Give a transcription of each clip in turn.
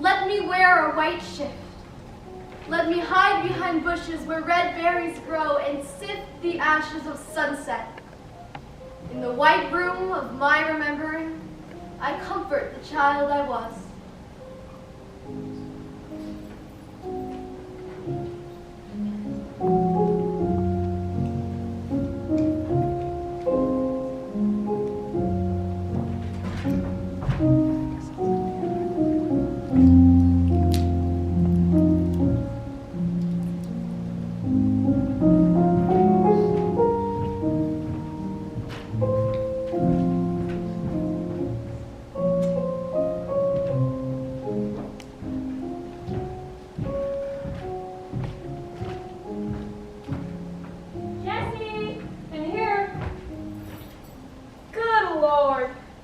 Let me wear a white shift. Let me hide behind bushes where red berries grow and sift the ashes of sunset. In the white room of my remembering, I comfort the child I was.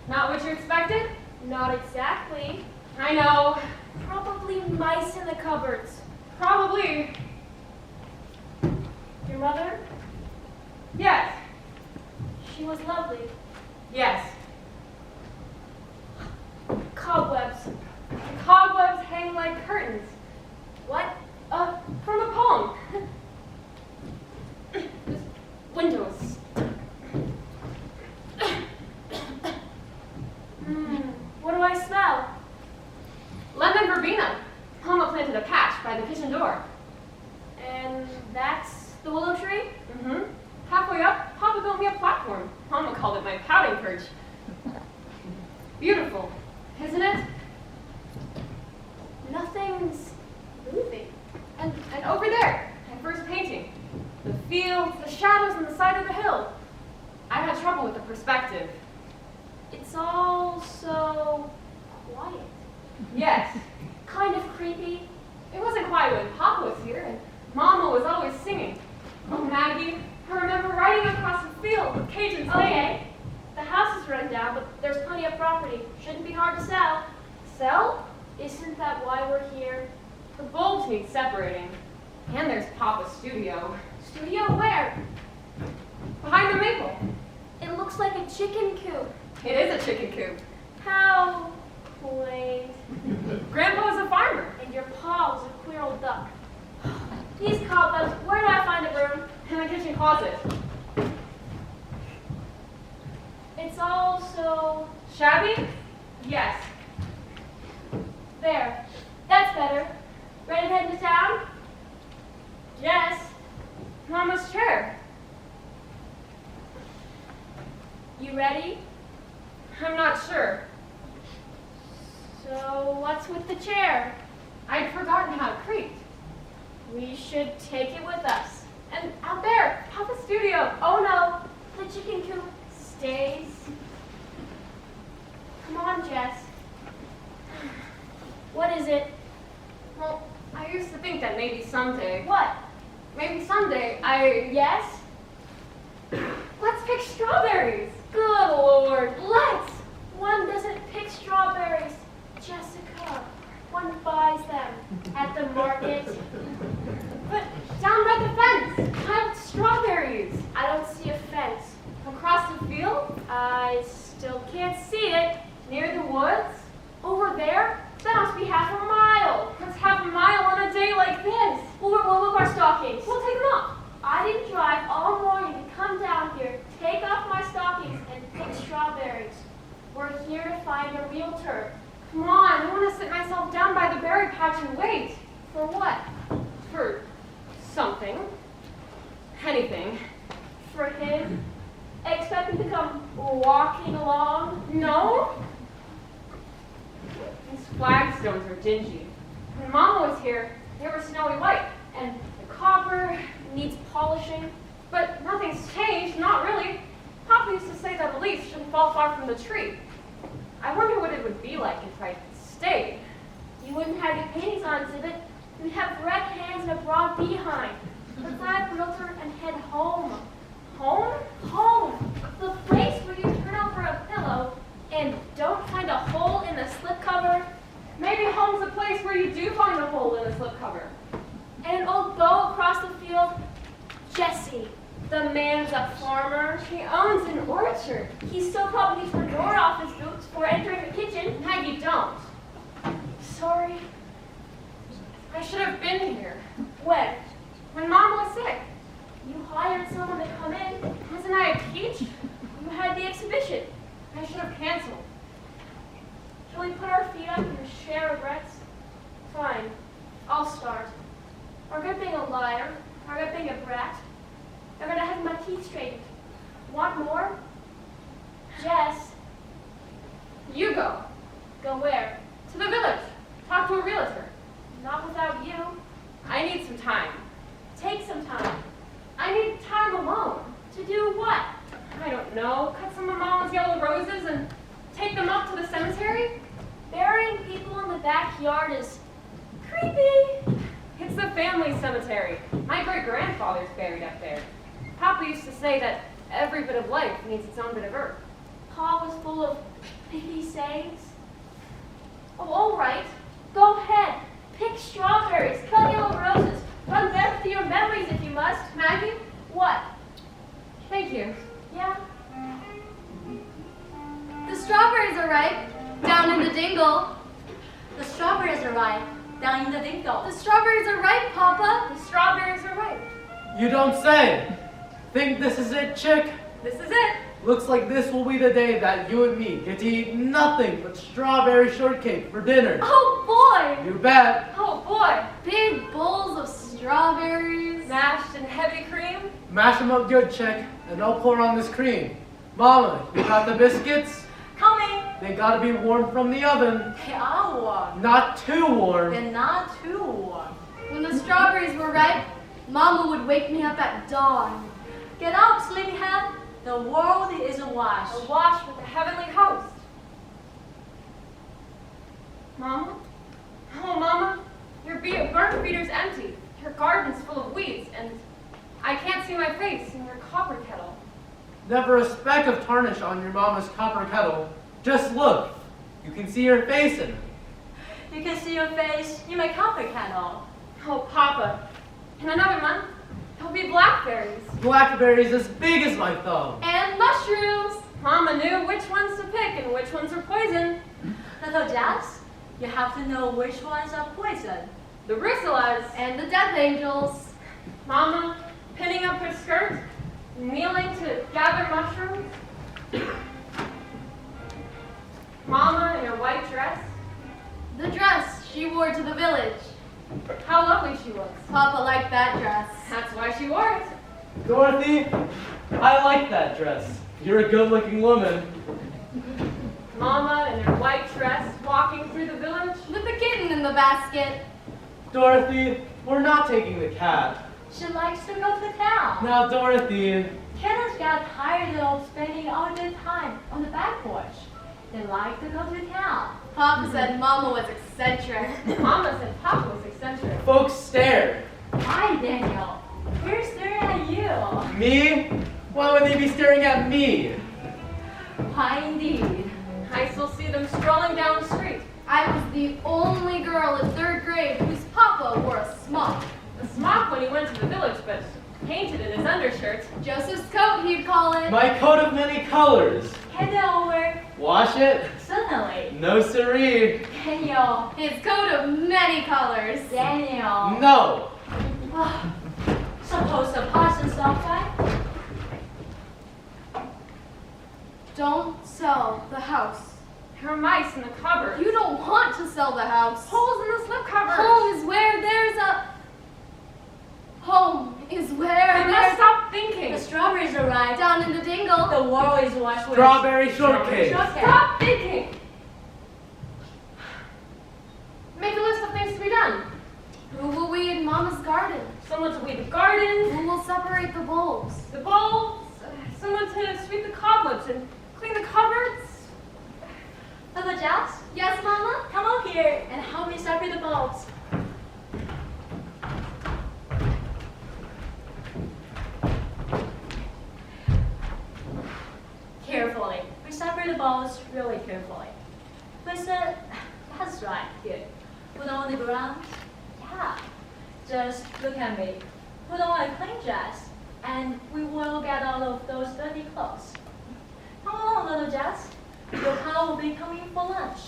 Not what you expected? Not exactly. I know. Probably mice in the cupboards. Probably. Your mother? Yes. She was lovely. Yes. Cobwebs. Cobwebs hang like curtains. What? From a poem. This windows. What do I smell? Lemon verbena. Mama planted a patch by the kitchen door. And that's the willow tree? Mm-hmm. Halfway up, Papa built me a platform. Mama called it my pouting perch. Beautiful, isn't it? Nothing's moving. And over there, my first painting. The fields, the shadows on the side of the hill. I had trouble with the perspective. It's all so quiet. Yes. Kind of creepy. It wasn't quiet when Papa was here, and Mama was always singing. Oh, Maggie, I remember riding across the field with Cajuns. Okay, the house is run down, but there's plenty of property. Shouldn't be hard to sell. Sell? Isn't that why we're here? The bulbs need separating. And there's Papa's studio. Studio where? Behind the maple. It looks like a chicken coop. It is a chicken coop. How quaint. Grandpa was a farmer. And your pa was a queer old duck. These cobwebs, where do I find a broom? In the kitchen closet. It's all so... Shabby? Yes. There. That's better. Ready to head into town? Yes. Mama's chair. You ready? I'm not sure. So what's with the chair? I'd forgotten how it creaked. We should take it with us. And out there, Papa's studio. Oh no, the chicken coop stays. Come on, Jess. What is it? Well, I used to think that maybe someday. What? Maybe someday Yes? Let's pick strawberries. Good Lord, let's! One doesn't pick strawberries, Jessica. One buys them at the market. But down by the fence, piled strawberries. I don't see a fence. Across the field, I still can't see it. near the woods. Over there? That must be half a mile. That's half a mile on a day like this. We'll move our stockings. We'll take them off. I didn't drive all morning to come down here, take off my stockings, and pick strawberries. We're here to find a realtor. Come on, I want to sit myself down by the berry patch and wait. For what? For something. Anything. For him? Expect him to come walking along? No? These flagstones are dingy. When Mama was here, they were snowy white, and the copper Needs polishing? But nothing's changed, not really. Papa used to say that the leaves shouldn't fall far from the tree. I wonder what it would be like if I stayed. You wouldn't have your paintings on exhibit. You'd have red hands and a broad behind. Let's find a realtor and head home. Home? Home! The place where you turn over a pillow and don't find a hole in the slipcover. Maybe home's a place where you do find a hole in a slipcover. And an old bow across the field. Jesse, the man's a farmer. He owns an orchard. He still probably needs the door off his boots before entering the kitchen. Maggie, don't. Sorry. should have been here. When? When Mom was sick. You hired someone to come in. Wasn't I a peach? You had the exhibition. I should have canceled. Shall we put our feet up and share regrets? Fine. I'll start. Forget being a liar. Forget being a brat. I'm gonna have my teeth straightened. Want more? Jess. You go. Go where? To the village. Talk to a realtor. Not without you. I need some time. Take some time. I need time alone. To do what? I don't know. Cut some of Mama's yellow roses and take them up to the cemetery? Burying people in the backyard is creepy. It's the family cemetery. My great-grandfather's buried up there. Papa used to say that every bit of life needs its own bit of earth. Pa was full of pithy sayings. Oh, all right. Go ahead. Pick strawberries, cut yellow roses, run back through your memories if you must. Maggie? What? Thank you. Yeah? The strawberries are ripe, down in the dingle. The strawberries are ripe, down in the dingle. The strawberries are ripe, Papa. The strawberries are ripe. You don't say. Think this is it, chick? This is it. Looks like this will be the day that you and me get to eat nothing but strawberry shortcake for dinner. Oh boy! You bet. Oh boy. Big bowls of strawberries. Mashed in heavy cream. Mash them up good, chick, and I'll pour on this cream. Mama, you got the biscuits? Coming. They gotta be warm from the oven. They are warm. Not too warm. They're not too warm. When the strawberries were ripe, Mama would wake me up at dawn. Get up, sleepyhead. The world is awash. Awash with the heavenly host. Mama? Oh, Mama, your burnt feeder's empty. Your garden's full of weeds, and I can't see my face in your copper kettle. Never a speck of tarnish on your mama's copper kettle. Just look. You can see your face in it. You can see your face in my copper kettle. Oh, Papa, in another month, there'll be blackberries. Blackberries as big as my thumb. And mushrooms. Mama knew which ones to pick and which ones are poison. Little Jess, you have to know which ones are poison. The rissolas. And the death angels. Mama pinning up her skirt, kneeling to gather mushrooms. Mama in her white dress. The dress she wore to the village. How lovely she looks. Papa liked that dress. That's why she wore it. Dorothy, I like that dress. You're a good-looking woman. Mama in her white dress walking through the village. With the kitten in the basket. Dorothy, we're not taking the cat. She likes to go to town. Now, Dorothy. Kittens got tired of spending all their time on the back porch. They like to go to town. Papa said Mama was eccentric. Mama said Papa was eccentric. Folks stared. Hi, Daniel. We're staring at you. Me? Why would they be staring at me? Why indeed? I still see them strolling down the street. I was the only girl in 3rd grade whose Papa wore a smock. A smock when he went to the village, but painted in his undershirt. Joseph's coat, he'd call it. My coat of many colors. Hand it over. Wash it? Certainly. No siree. Daniel. His coat of many colors. Daniel. No. Suppose the parson's not right? Don't sell the house. There are mice in the cupboard. You don't want to sell the house. Holes in the slipcover. Home is where there's a... Home is where I must there's... stop thinking. The strawberries arrived. Down in the dingle. The world is washed with Strawberry shortcake. Stop thinking. Make a list of things to be done. Who will weed Mama's garden? Someone to weed the garden, Who will separate the bulbs? the bulbs, someone to sweep the cobwebs and clean the cupboards. Little Jess, Yes, Mama? come up here and help me separate the bulbs. Carefully. We separate the bulbs really carefully. Listen, that's right, good. Put on the ground. Yeah. Just look at me. Put on a clean dress, and we will get all of those dirty clothes. Come along, little Jess. Your pal will be coming for lunch,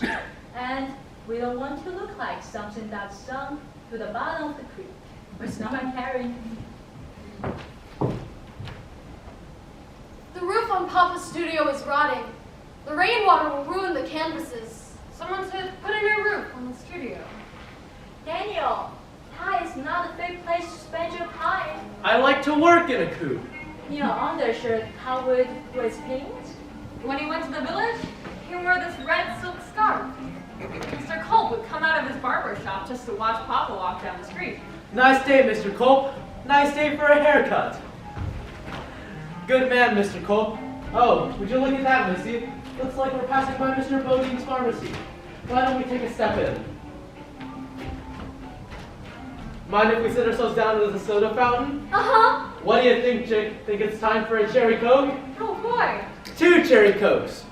and We don't want to look like something that's sunk to the bottom of the creek with someone carrying. The roof on Papa's studio is rotting. The rainwater will ruin the canvases. Someone said put a new roof on the studio. Daniel, that is not a big place to spend your time. I like to work in a coop. Your undershirt covered with paint? When he went to the village, he wore this red silk scarf. Mr. Culp would come out of his barber shop just to watch Papa walk down the street. Nice day, Mr. Culp. Nice day for a haircut. Good man, Mr. Culp. Oh, would you look at that, Missy? Looks like we're passing by Mr. Bodine's pharmacy. Why don't we take a step in? Mind if we sit ourselves down at the soda fountain? Uh-huh. What do you think, chick? Think it's time for a cherry coke? Oh boy! 2 cherry cokes.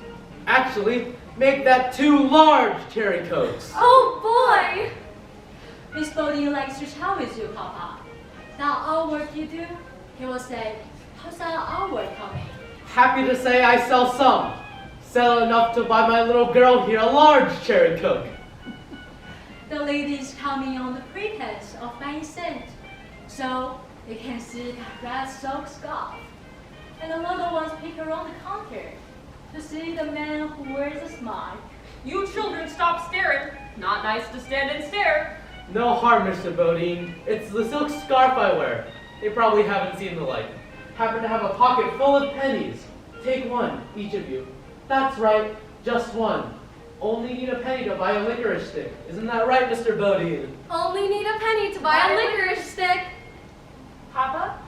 Actually, make that 2 large cherry cokes. Oh boy! Miss Bodine likes to chat with you, Papa. That all work you do, he will say, how's that all work coming? Happy to say I sell some. Sell enough to buy my little girl here a large cherry coke. The ladies coming on the pretense of buying scent, so they can see that red silk scarf. And the little ones peek around the counter to see the man who wears a smile. You children stop staring. Not nice to stand and stare. No harm, Mr. Bodine. It's the silk scarf I wear. They probably haven't seen the light. Happen to have a pocket full of pennies. Take one, each of you. That's right, just one. Only need a penny to buy a licorice stick. Isn't that right, Mr. Bodine? Only need a penny to buy a licorice stick. Papa,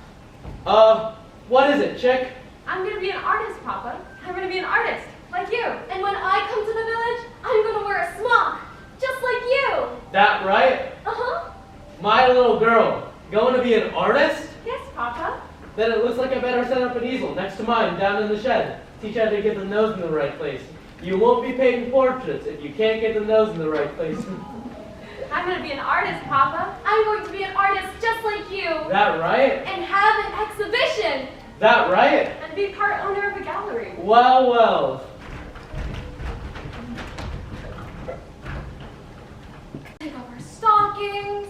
What is it, chick? I'm gonna be an artist, Papa. I'm gonna be an artist, like you. And when I come to the village, I'm gonna wear a smock, just like you. That right? Uh-huh. My little girl, going to be an artist? Yes, Papa. Then it looks like I better set up an easel next to mine down in the shed. Teach how to get the nose in the right place. You won't be painting portraits if you can't get the nose in the right place. I'm gonna be an artist, Papa. I'm going to be an artist just like you. That right? And have an exhibition. That right? And be part owner of a gallery. Well, well. Take off our stockings.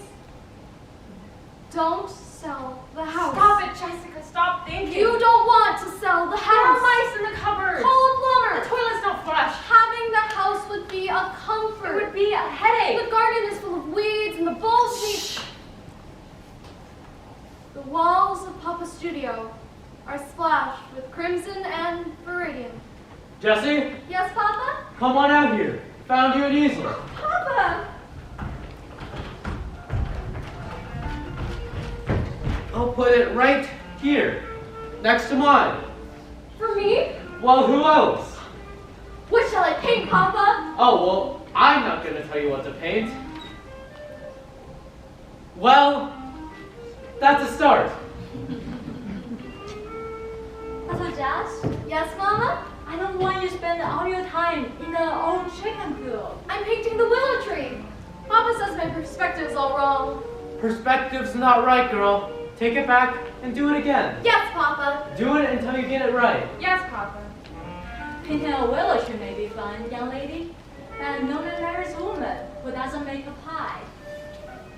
Don't sell the house. Stop it, Jessica. Stop thinking. You don't want to sell the There are house. mice in the cupboard. Call a plumber. The toilets don't flush. Having the house would be a comfort. It would be a headache. The garden is full of weeds and the bulbs need... The walls of Papa's studio are splashed with crimson and viridian. Jesse, Yes, Papa? come on out here. Found you an easel. Papa! I'll put it right here, next to mine. For me? Well, who else? What shall I paint, Papa? Oh, well, I'm not going to tell you what to paint. Well, that's a start. Little Jess, Yes, Mama? I don't want you to spend all your time in the old chicken coop. I'm painting the willow tree. Papa says my perspective's all wrong. Perspective's not right, girl. Take it back and do it again. Yes, Papa. Do it until you get it right. Yes, Papa. Painting a willow tree may be fun, young lady, but no marries a woman who doesn't make a pie.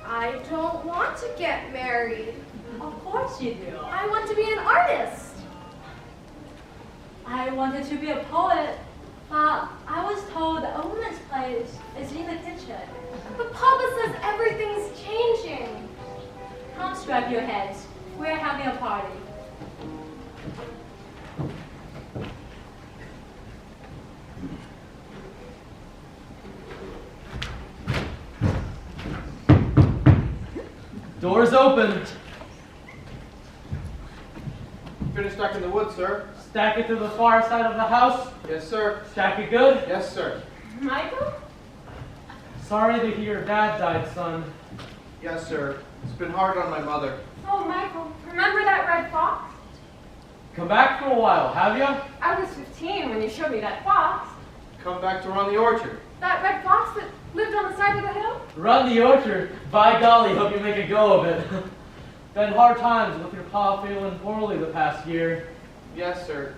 I don't want to get married. Of course you do. I want to be an artist. I wanted to be a poet, but I was told a woman's place is in the kitchen. But Papa says everything's changing. Come strap your heads. We're having a party. Doors open. Finished stacking the wood, sir. Stack it to the far side of the house. Yes, sir. Stack it good. Yes, sir. Michael? Sorry to hear your dad died, son. Yes, sir. It's been hard on my mother. Oh, Michael, remember that red fox? Come back for a while, have you? I was 15 when you showed me that fox. Come back to run the orchard. That red fox that lived on the side of the hill? Run the orchard. By golly, hope you make a go of it. Been hard times with your pa feeling poorly the past year. Yes, sir.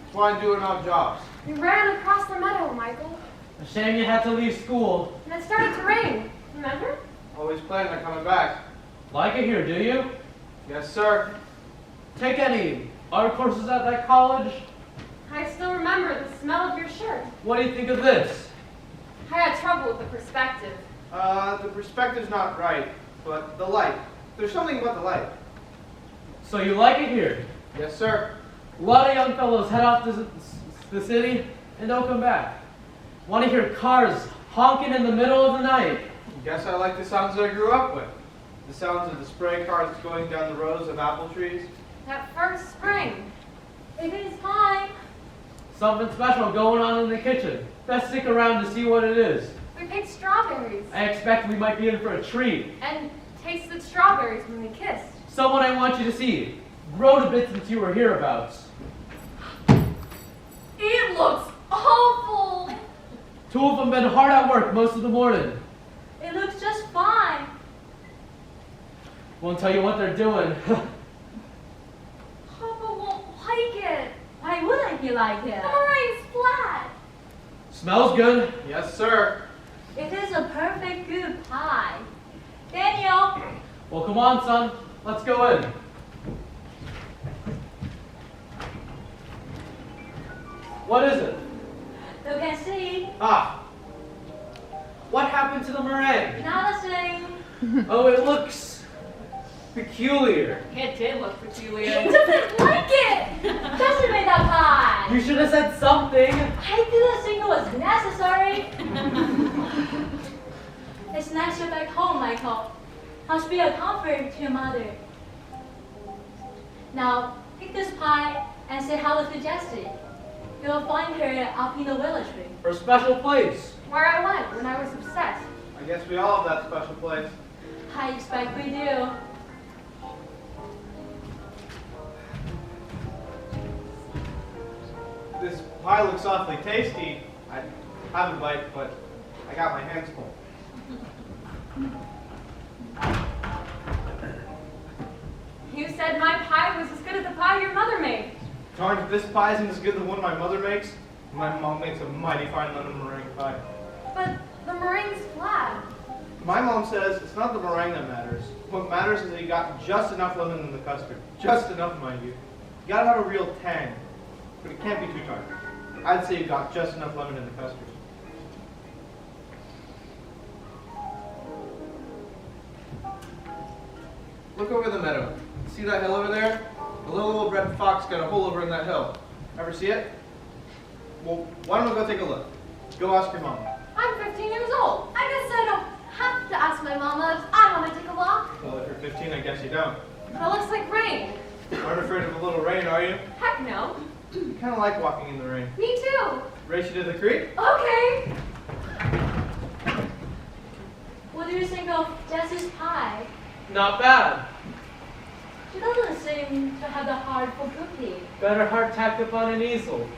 That's why I'm doing odd jobs. We ran across the meadow, Michael. A shame you had to leave school. And it started to rain. Remember? Always planning on coming back. Like it here, do you? Yes, sir. Take any art courses at that college? I still remember the smell of your shirt. What do you think of this? I had trouble with the perspective. The perspective's not right, but the light. There's something about the light. So you like it here? Yes, sir. A lot of young fellows head off to the city and don't come back. Want to hear cars honking in the middle of the night. Guess I like the sounds that I grew up with. The sounds of the spray cars going down the rows of apple trees. That first spring. It is time. Something special going on in the kitchen. Best stick around to see what it is. We picked strawberries. I expect we might be in for a treat. And tasted strawberries when we kissed. Someone I want you to see. Grow to bits since you were hereabouts. It looks awful. Two of them been hard at work most of the morning. It looks just fine. Won't tell you what they're doing. Papa won't like it. Why wouldn't he like it? The meringue's flat. Smells good. Yes, sir. It is a perfect good pie. Daniel, Well, come on, son. Let's go in. What is it? you can see. Ah. What happened to the meringue? Nothing. Oh, it looks peculiar. It did look peculiar. He doesn't like it. Just made that pie. You should have said something. I didn't think it was necessary. It's nice you're back home, Michael. Must be a comfort to your mother. Now, take this pie and say hello to Jessie. You'll find her up in the willow tree. For a special place. Where I went when I was obsessed. I guess we all have that special place. I expect we do. This pie looks awfully tasty. I have a bite, but I got my hands full. You said my pie was as good as the pie your mother made. Darn, if this pie isn't as good as the one my mother makes, my mom makes a mighty fine lemon meringue pie. But the meringue's flat. My mom says it's not the meringue that matters. What matters is that you got just enough lemon in the custard. Just enough, mind you. You gotta have a real tang, but it can't be too tart. I'd say you got just enough lemon in the custard. Look over the meadow. See that hill over there? The little old red fox got a hole over in that hill. Ever see it? Well, why don't we go take a look? Go ask your mom. I'm 15 years old. I guess I don't have to ask my mama if I want to take a walk. Well, if you're 15, I guess you don't. But it looks like rain. Aren't afraid of a little rain, are you? Heck no. You kind of like walking in the rain. Me too. Race you to the creek? Okay. What do you think of Jessie's pie? Not bad. She doesn't seem to have the heart for cooking. Better heart tacked up on an easel.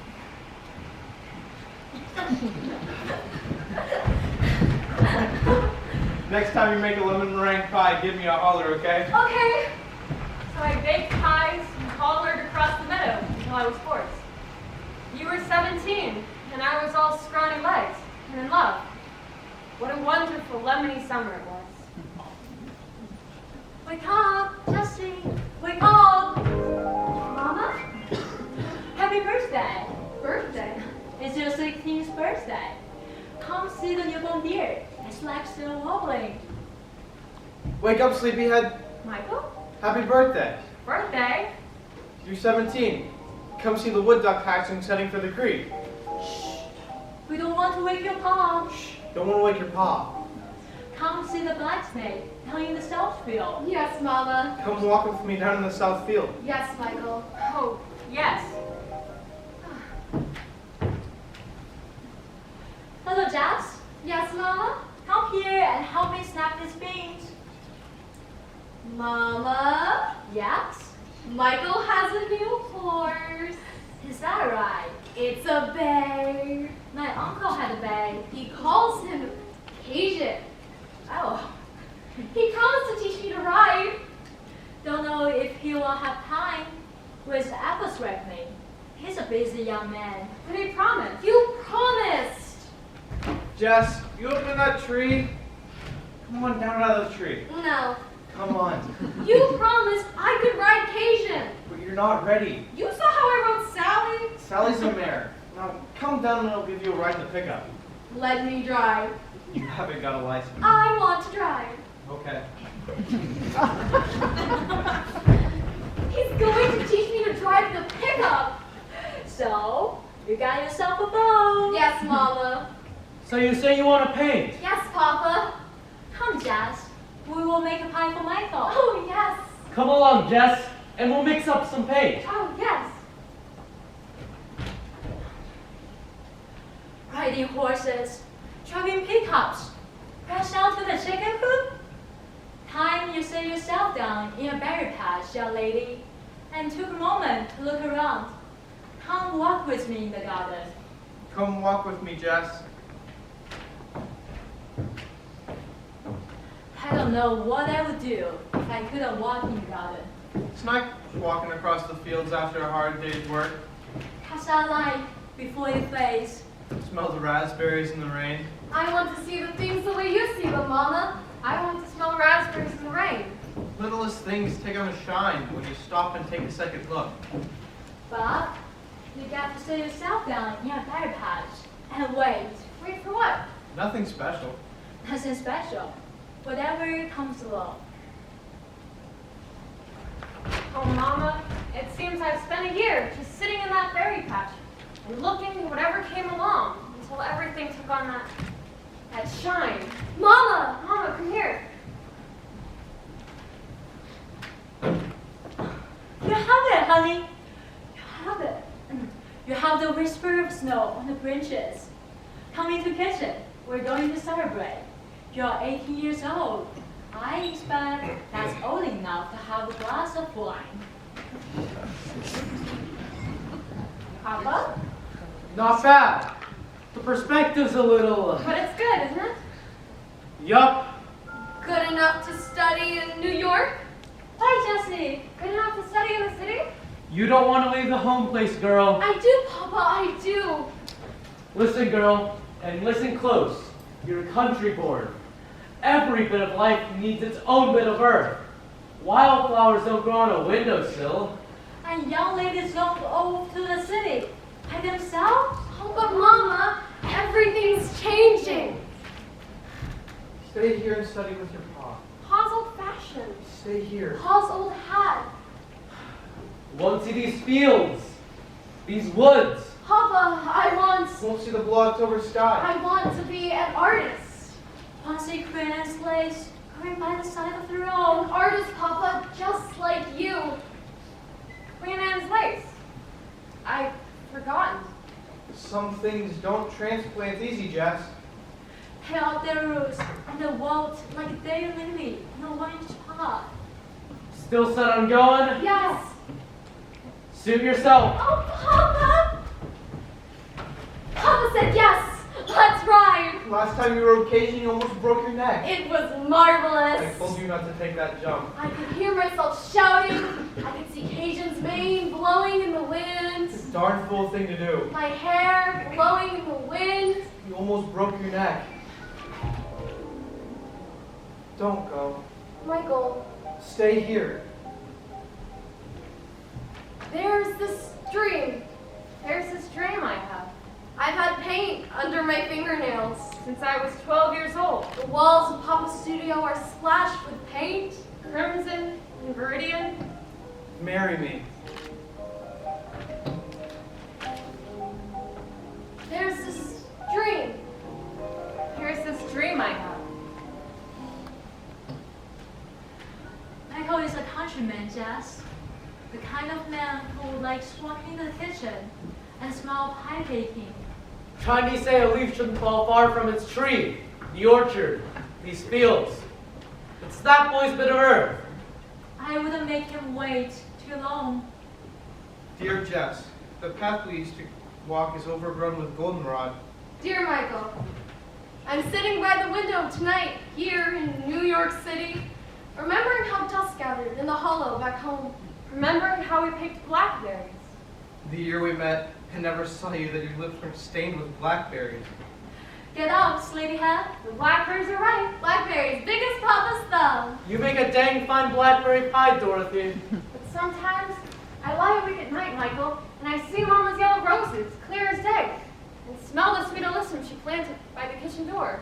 Next time you make a lemon meringue pie, give me a holler, okay? Okay. So I baked pies and hollered across the meadow until I was forced. You were 17, and I was all scrawny legs and in love. What a wonderful lemony summer it was. Wake up, Jessie. Wake up. Mama? Happy birthday. Birthday. It's your 16th birthday. Come see the newborn deer. It's like still wobbling. Wake up, sleepyhead. Michael? Happy birthday. Birthday? You're 17. Come see the wood duck hatching heading for the creek. We don't want to wake your pa. Shh, don't want to wake your pa. Come see the blacksnake down in the south field. Yes, Mama. Come walk with me down in the south field. Yes, Michael. Oh, yes. Hello, Jess. Yes, Mama? Come here and help me snap these beans. Mama? Yes? Michael has a new horse. Is that right? It's a bay. My uncle had a bay. He calls him Cajun. Oh, He promised to teach me to ride. don't know if he will have time with apples ripening. He's a busy young man. But he promised. You promised. Jess, you up in that tree? Come on down out of the tree. No. Come on. You promised I could ride Cajun. But you're not ready. You saw how I rode Sally? Sally's a mare. Now come down and I'll give you a ride in the pickup. Let me drive. You haven't got a license. I want to drive. Okay. He's going to teach me to drive the pickup. So, you got yourself a boat. Yes, Mama. So you say you want to paint? Yes, Papa. Come, Jess. We will make a pie for Michael. Oh, yes. Come along, Jess, and we'll mix up some paint. Oh, yes. Riding horses, driving pickups, rush out to the chicken coop. Time you set yourself down in a berry patch, young lady, and took a moment to look around. Come walk with me in the garden. Come walk with me, Jess. I don't know what I would do if I couldn't walk in the garden. It's nice walking across the fields after a hard day's work. Catch that light before it fades. Smell the raspberries in the rain. I want to see the things the way you see them, Mama. I want to smell raspberries in the rain. Littlest things take on a shine when you stop and take a second look. But you got to set yourself down in a berry patch and wait. Wait for what? Nothing special. Nothing special. Whatever comes along. Oh, Mama, it seems I've spent a year just sitting in that berry patch and looking at whatever came along until everything took on that shine. Mama! Mama, come here. You have it, honey. You have it. You have the whisper of snow on the branches. Come into the kitchen. We're going to celebrate. You're 18 years old. I expect that's old enough to have a glass of wine. Papa? Not bad. The perspective's a little... But it's good, isn't it? Yup. Good enough to study in New York? Hi, Jessie. Good enough to study in the city? You don't want to leave the home place, girl. I do, Papa, I do. Listen, girl, and listen close. You're country born. Every bit of life needs its own bit of earth. Wildflowers don't grow on a windowsill. And young ladies don't go off to the city by themselves. Oh, but Mama, everything's changing. Stay here and study with your pa. Pa's old-fashioned. Stay here. Pa's old hat. Won't see these fields, these woods. Papa, I Won't see the blue October sky. want to be an artist. Want to see Queen Anne's lace growing by the side of the An road. artist, Papa, just like you. Queen Anne's lace. I've forgotten. Some things don't transplant easy, Jess. Tear out their roots and the wilt like a day lily in a 1-inch pot. Still set on going? Yes. Suit yourself. Oh, Papa! Papa said yes. Let's ride. Last time you rode Cajun, you almost broke your neck. It was I marvelous. told you not to take that jump. I could hear myself shouting. I could see Cajun's mane blowing in the wind. It's a darn fool thing to do. My hair blowing in the wind. You almost broke your neck. Don't go. Michael, Stay here. there's this stream. There's this dream I have. I've had paint under my fingernails. Since I was 12 years old. The walls of Papa's studio are splashed with paint. Crimson and viridian. Marry me. There's this dream. Here's this dream I have. Michael is a countryman, Jess. The kind of man who likes walking in the kitchen and smell pie baking. Chinese say a leaf shouldn't fall far from its tree, the orchard, these fields. It's that boy's bit of earth. I wouldn't make him wait too long. Dear Jess, the path we used to walk is overgrown with goldenrod. Dear Michael, I'm sitting by the window tonight here in New York City, remembering how dusk gathered in the hollow back home. Remembering how we picked blackberries. The year we met, I never saw you that your lips weren't stained with blackberries. Get up, sleepyhead. The blackberries are ripe. Blackberries, big as Papa's thumb. You make a dang fine blackberry pie, Dorothy. But sometimes I lie awake at night, Michael, and I see Mama's yellow roses, clear as day, and smell the sweet alyssum she planted by the kitchen door.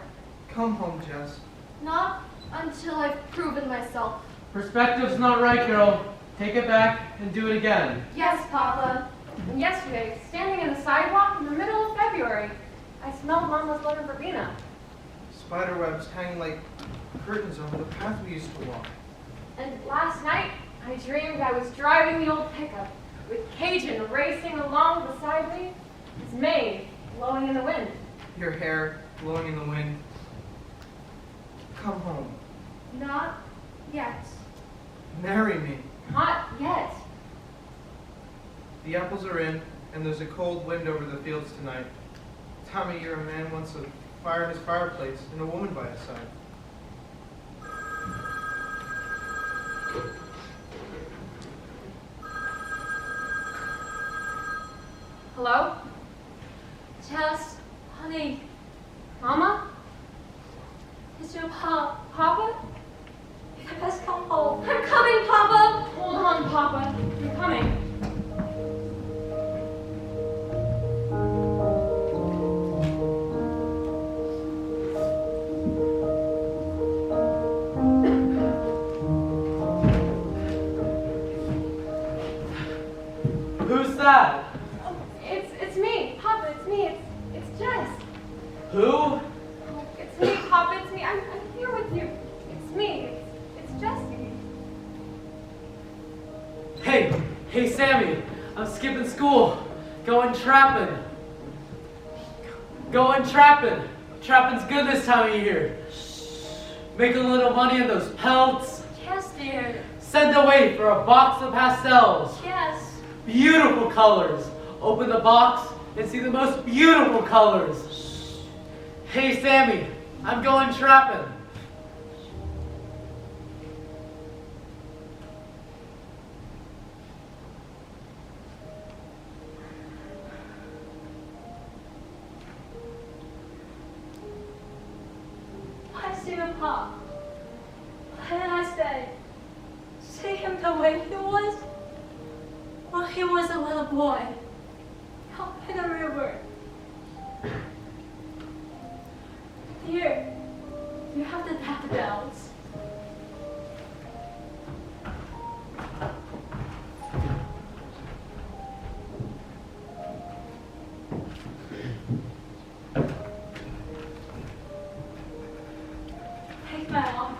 Come home, Jess. Not until I've proven myself. Perspective's not right, girl. Take it back and do it again. Yes, Papa. And yesterday, standing in the sidewalk in the middle of February, I smelled Mama's letter verbena. Spider webs hanging like curtains over the path we used to walk. And last night, I dreamed I was driving the old pickup, with Cajun racing along beside me, his mane blowing in the wind. Your hair blowing in the wind. Come home. Not yet. Marry me. Not yet. The apples are in, and there's a cold wind over the fields tonight. Tommy, you're a man wants a fire in his fireplace and a woman by his side. Hello? Jess, honey, Mama? it's your Pop. Papa? You best come home. I'm coming, Papa. Hold on, Papa. I'm coming. Who's that? It's me, Papa. It's me. It's Jess. Who? It's me, Papa. It's me. I'm here with you. It's me. It's Jessie. Hey, Sammy. I'm skipping school. Going trapping. Trapping's good this time of year. Making a little money on those pelts. Yes, dear. Send away for a box of pastels. Yes. Beautiful colors. Open the box and see the most beautiful colors. Hey, Sammy, I'm going trapping. I see your Pop. Why did I stay? See him the way he was? Well, he was a little boy. Help in the river. Here, you have the daffodils. Take my arm.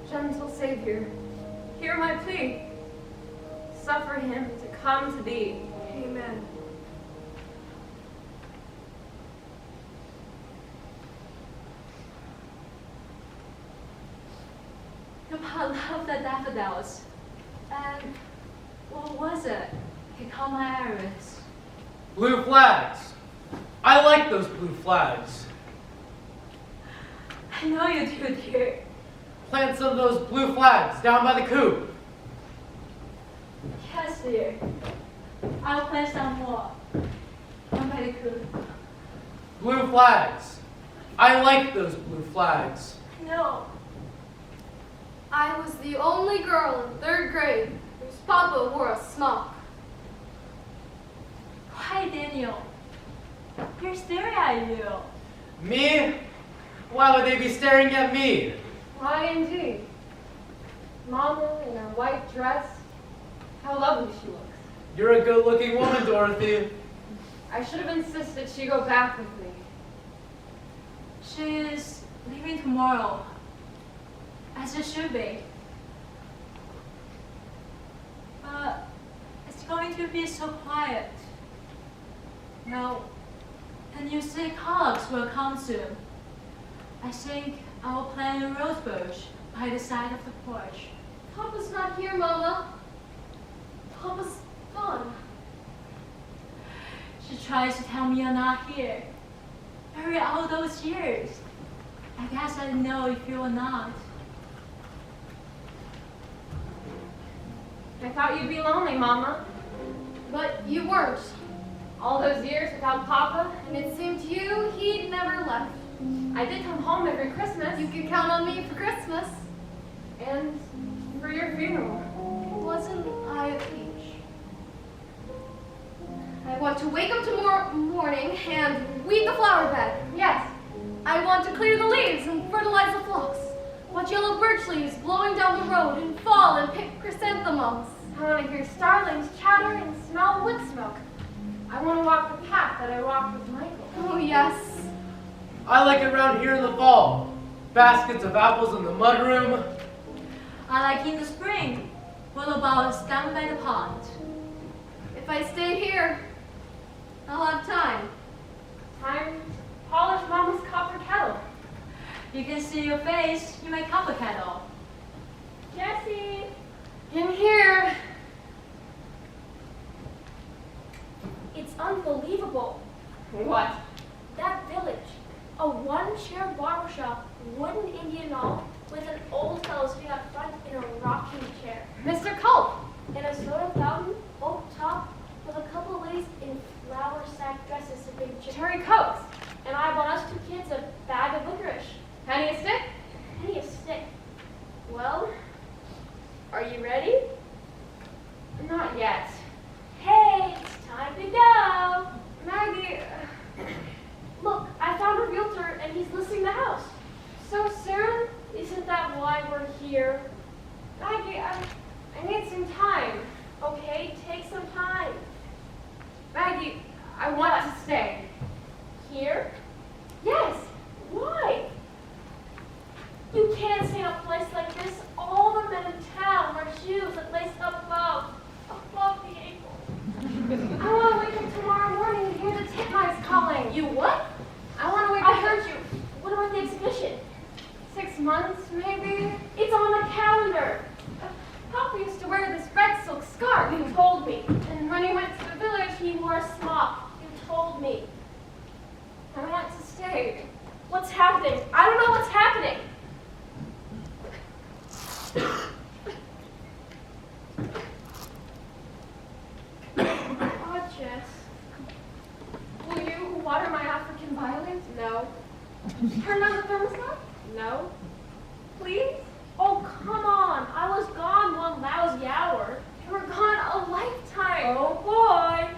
Gentle Savior, hear my plea. Suffer him to come to thee. Amen. Your Pa loved the daffodils. And what was it? He caught my iris. Blue flags. I like those blue flags. I know you do, dear. Plant some of those blue flags down by the coop. Yes, dear. I'll plant some more. One by the coop. Blue flags. I like those blue flags. No. I was the only girl in 3rd grade whose Papa wore a smock. Why, Daniel? You're staring at you. Me? Why would they be staring at me? Why indeed? Mama in her white dress. How lovely she looks. You're a good-looking woman, Dorothy. I should have insisted she go back with me. She is leaving tomorrow. As it should be. But it's going to be so quiet. Now, the new city cops will come soon. I think I will plant a rose bush by the side of the porch. Papa's not here, Mama. Papa's gone. She tries to tell me you're not here. After all those years, I guess I didn't know if you were not. I thought you'd be lonely, Mama. But you weren't. All those years without Papa, And it seemed to you he'd never left. I did come home every Christmas. You could count on me for Christmas. And for your funeral. Wasn't I a peach? I want to wake up tomorrow morning and weed the flower bed. Yes. I want to clear the leaves and fertilize the flocks. Watch yellow birch leaves blowing down the road and fall and pick chrysanthemums. I want to hear starlings chatter and smell wood smoke. I want to walk the path that I walked with Michael. Oh, yes. I like it around here in the fall. Baskets of apples in the mudroom. I like in the spring, willow boughs down by the pond. If I stay here, I'll have time. Time to polish Mama's copper kettle. You can see your face in my copper kettle. Jessie, in here. It's unbelievable. What? That village. A one-chair barbershop, wooden Indian knoll, with an old fellow sitting out front in a rocking chair. Mr. Culp. And a soda fountain, oak top, with a couple of ladies in flower sack dresses sipping Cherry Cokes. And I bought us 2 kids a bag of licorice. Penny a stick? Penny a stick. Well, are you ready? Not yet. Hey, it's time to go. Maggie, Look, I found a realtor and he's listing the house. so soon? Isn't that why we're here? Maggie, I need some time. Okay, take some time. Maggie, I want to stay. Here? Yes. Why? You can't stay in a place like this. All the men in town wear shoes that lace up above the ankle. I want to wake up tomorrow morning and hear the titmice calling. You what? I want to wake I up. heard you. What about the exhibition? 6 months, maybe? It's on the calendar. Papa used to wear this red silk scarf. You told me. And when he went to the village, He wore a smock. You told me. I want to stay. What's happening? I don't know what's happening. Oh, Jess. Will you water my African violets? No. Turn on the thermostat? No. Please? Oh, come on. I was gone one lousy hour. You were gone a lifetime. Oh, boy.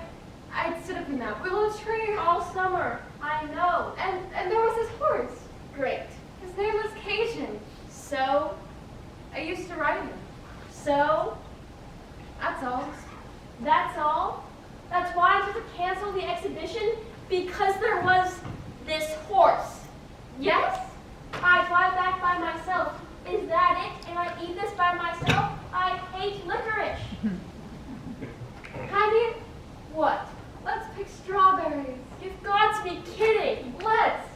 I'd sit up in that willow tree. All summer. I know. And there was this horse. Great. His name was Cajun. So? I used to ride him. So? That's all. That's all? That's why I had to cancel the exhibition? Because there was this horse. Yes? I drive back by myself. Is that it? And I eat this by myself? I hate licorice. Maggie, What? let's pick strawberries. You've got to be kidding. Let's.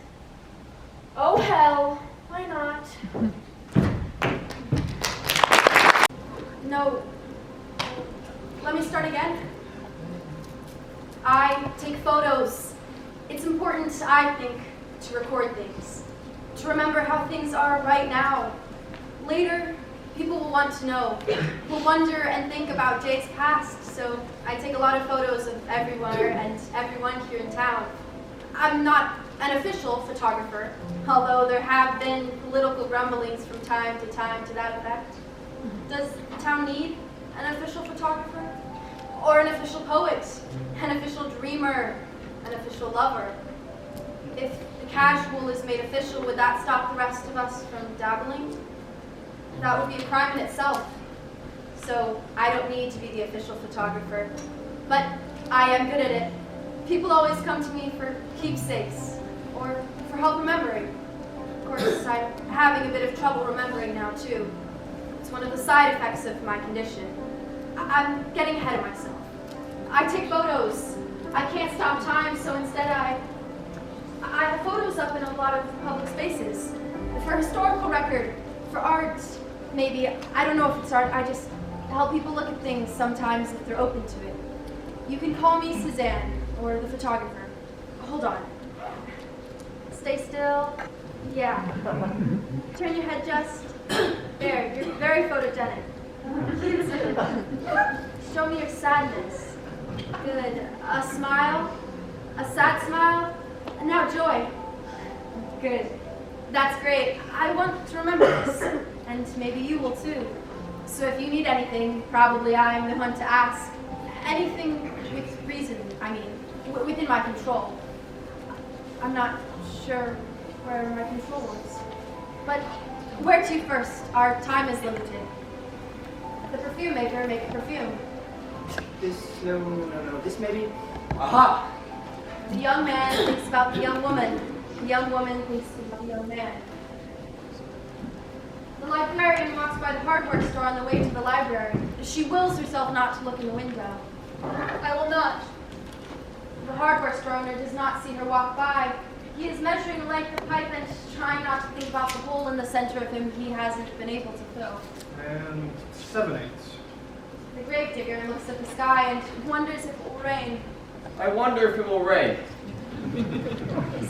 Oh, hell. Why not? No. Let me start again. I take photos. It's important, I think, to record things. To remember how things are right now. Later, people will want to know, will wonder and think about days past, so I take a lot of photos of everywhere and everyone here in town. I'm not an official photographer, although there have been political grumblings from time to that effect. Does the town need an official photographer? Or an official poet? An official dreamer? An official lover? If the casual is made official, would that stop the rest of us from dabbling? That would be a crime in itself. So I don't need to be the official photographer. But I am good at it. People always come to me for keepsakes or for help remembering. Of course, I'm having a bit of trouble remembering now, too. It's one of the side effects of my condition. I'm getting ahead of myself. I take photos. I can't stop time, so instead I have photos up in a lot of public spaces. For historical record, for art, maybe. I don't know if it's art. I just help people look at things sometimes if they're open to it. You can call me Suzanne, or the photographer. Hold on. Stay still. Yeah. Turn your head just. There, you're very photogenic. You too. Show me your sadness. Good. A smile. A sad smile. And now joy. Good. That's great. I want to remember this. And maybe you will too. So if you need anything, probably I'm the one to ask. Anything with reason, I mean, within my control. I'm not sure where my control is. But where to first? Our time is limited. The perfume maker make perfume. This, no, this maybe? Aha! The young man thinks about the young woman. The young woman thinks about the young man. The librarian walks by the hardware store on the way to the library. She wills herself not to look in the window. I will not. The hardware store owner does not see her walk by. He is measuring the length of pipe and trying not to think about the hole in the center of him he hasn't been able to fill. And 7/8. The gravedigger looks at the sky and wonders if it will rain. I wonder if it will rain. He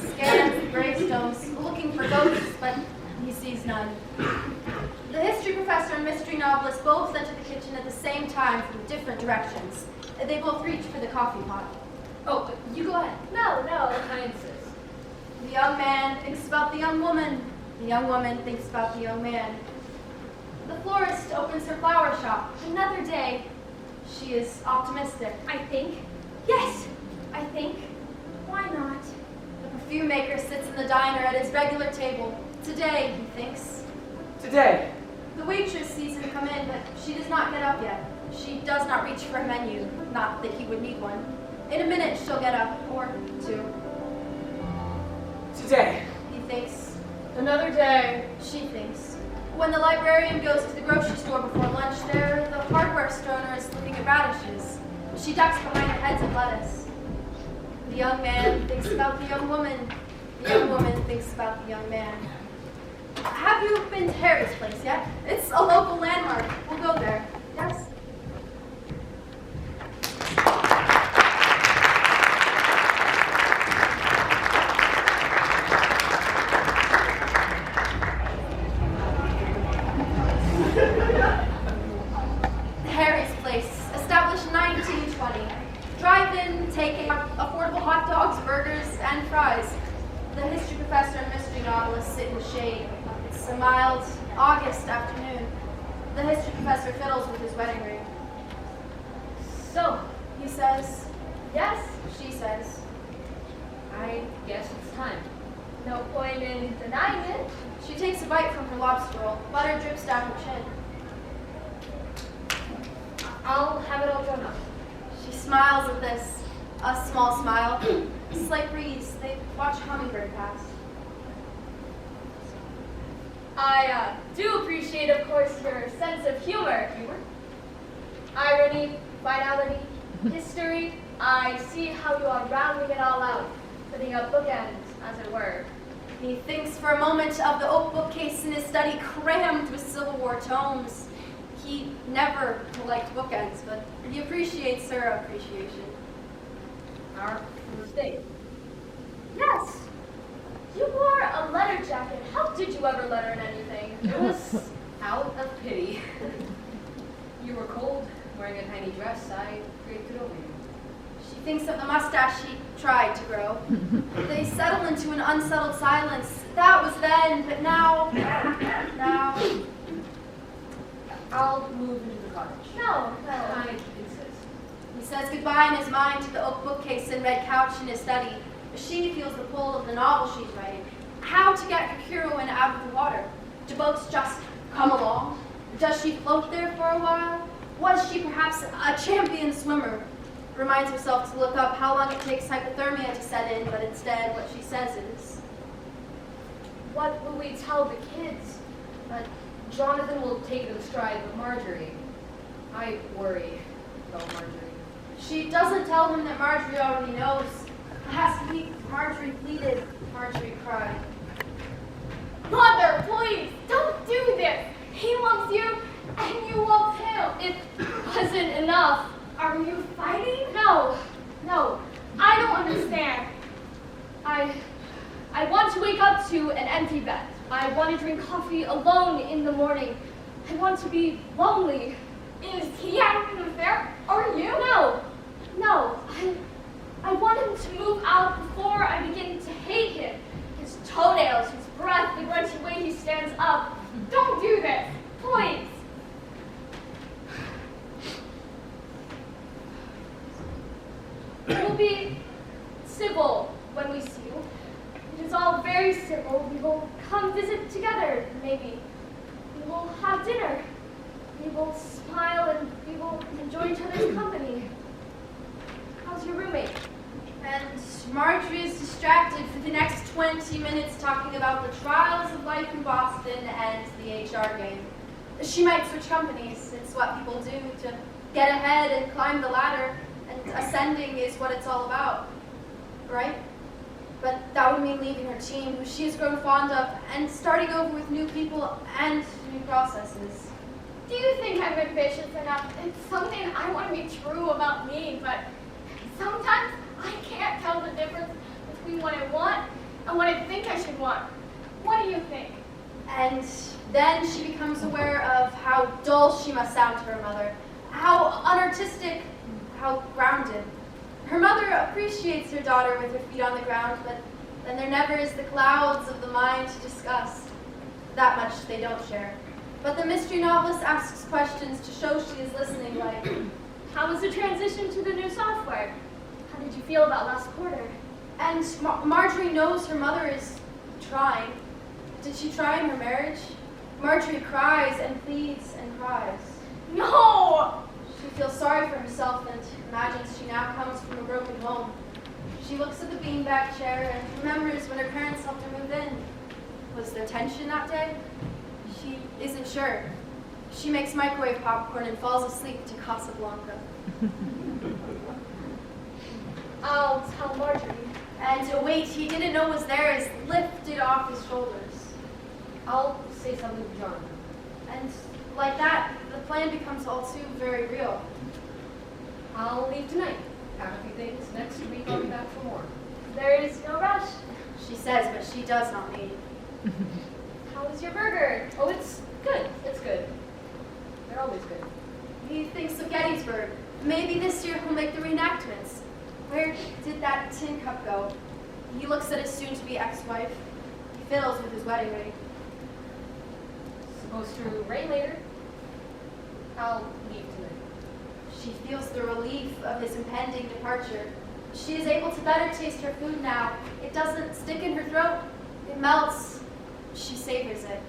scans the gravestones, looking for ghosts, but he sees none. The history professor and mystery novelist both enter the kitchen at the same time from different directions. They both reach for the coffee pot. Oh, you go ahead. No, I insist. The young man thinks about the young woman. The young woman thinks about the young man. The florist opens her flower shop. Another day. She is optimistic. I think. Yes, I think. Why not? The perfume maker sits in the diner at his regular table. Today, he thinks. Today. The waitress sees him come in, but she does not get up yet. She does not reach for a menu. Not that he would need one. In a minute, she'll get up, or two. Today. He thinks. Another day. She thinks. When the librarian goes to the grocery store before lunch, there the hardware store owner is looking at radishes. She ducks behind the heads of lettuce. The young man thinks about the young woman. The young woman thinks about the young man. Have you been to Harry's place yet? It's a local landmark. We'll go there. Yes? Harry's place, established in 1920. Drive-in, take-out, affordable hot dogs, burgers, and fries. The history professor and mystery novelist sit in the shade. It's a mild August afternoon. The history professor fiddles with his wedding ring. So, He says, yes, she says. I guess it's time. No point in denying it. She takes a bite from her lobster roll. Butter drips down her chin. I'll have it all done up. She smiles at this. A small smile. A slight breeze. They watch a hummingbird pass. I do appreciate, of course, your sense of humor. Irony, finality, history. I see how you are rounding it all out, putting up bookends, as it were. He thinks for a moment of the oak bookcase in his study crammed with Civil War tomes. He never liked bookends, but he appreciates her appreciation. Our first date. Yes. You wore a letter jacket. How did you ever letter in anything? It was out of pity. You were cold, wearing a tiny dress. I draped it over you. She thinks of the mustache he tried to grow. They settle into an unsettled silence. That was then, but now. I'll move into the cottage. No. I insist. He says goodbye in his mind to the oak bookcase and red couch in his study. She feels the pull of the novel she's writing. How to get her heroine out of the water? Do boats just come along? Does she float there for a while? Was she perhaps a champion swimmer? Reminds herself to look up how long it takes hypothermia to set in, but instead what she says is, What will we tell the kids? Jonathan will take it in stride, but Marjorie, I worry about Marjorie. she doesn't tell him that Marjorie already knows. Last week, Marjorie pleaded. Marjorie cried. Mother, please, don't do this. He loves you, and you love him. It wasn't enough. Are you fighting? No. I don't understand. I want to wake up to an empty bed. I want to drink coffee alone in the morning. I want to be lonely Is he having an affair? Are you? No. I want him to move out before I begin to hate him. His toenails, his breath, the grunty way he stands up. Don't do this, please. It will be civil when we see you. It is all very civil. We will come visit together, maybe. We will have dinner. We will smile and we will enjoy each other's company. How's your roommate? And Marjorie is distracted for the next 20 minutes talking about the trials of life in Boston and the HR game. She might switch companies. It's what people do to get ahead and climb the ladder, and ascending is what it's all about, right? But that would mean leaving her team, who she has grown fond of, and starting over with new people and new processes. Do you think I'm ambitious enough? It's something I want to be true about me, but sometimes I can't tell the difference between what I want and what I think I should want. What do you think? And then she becomes aware of how dull she must sound to her mother, how unartistic, how grounded. Her mother appreciates her daughter with her feet on the ground, but then there never is the clouds of the mind to discuss. That much they don't share. But the mystery novelist asks questions to show she is listening, like, How was the transition to the new software? How did you feel about last quarter? and Marjorie knows her mother is trying. Did she try in her marriage? Marjorie cries and pleads and cries. No! She feels sorry for herself and imagines she now comes from a broken home. She looks at the beanbag chair and remembers when her parents helped her move in. Was there tension that day? She isn't sure. She makes microwave popcorn and falls asleep to Casablanca. I'll tell Marjorie. And a weight he didn't know was there is lifted off his shoulders. I'll say something to John. And like that, the plan becomes all too very real. I'll leave tonight. Pack a few things. Next week I'll be back for more. There is no rush. She says, but she does not need. How was your burger? Oh, it's good. It's good. They're always good. He thinks of Gettysburg. Maybe this year he'll make the reenactments. Where did that tin cup go? He looks at his soon-to-be ex-wife. He fiddles with his wedding ring. Supposed to rain later. I'll leave tonight. She feels the relief of his impending departure. She is able to better taste her food now. It doesn't stick in her throat. It melts. She savors it.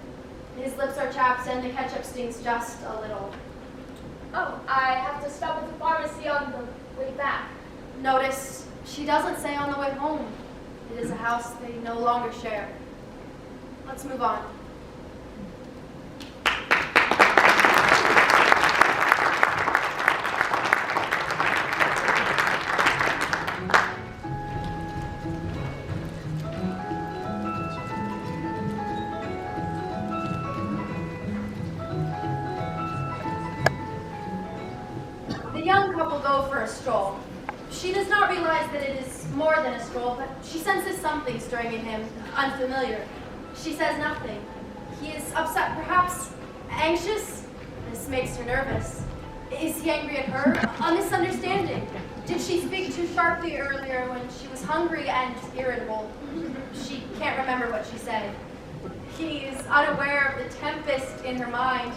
His lips are chapped and the ketchup stings just a little. Oh, I have to stop at the pharmacy on the way back. Notice, she doesn't say on the way home. It is a house they no longer share. Let's move on. The young couple go for a stroll. She does not realize that it is more than a stroll, but she senses something stirring in him, unfamiliar. She says nothing. He is upset, perhaps anxious. This makes her nervous. Is he angry at her? A misunderstanding. Did she speak too sharply earlier when she was hungry and irritable? She can't remember what she said. He is unaware of the tempest in her mind.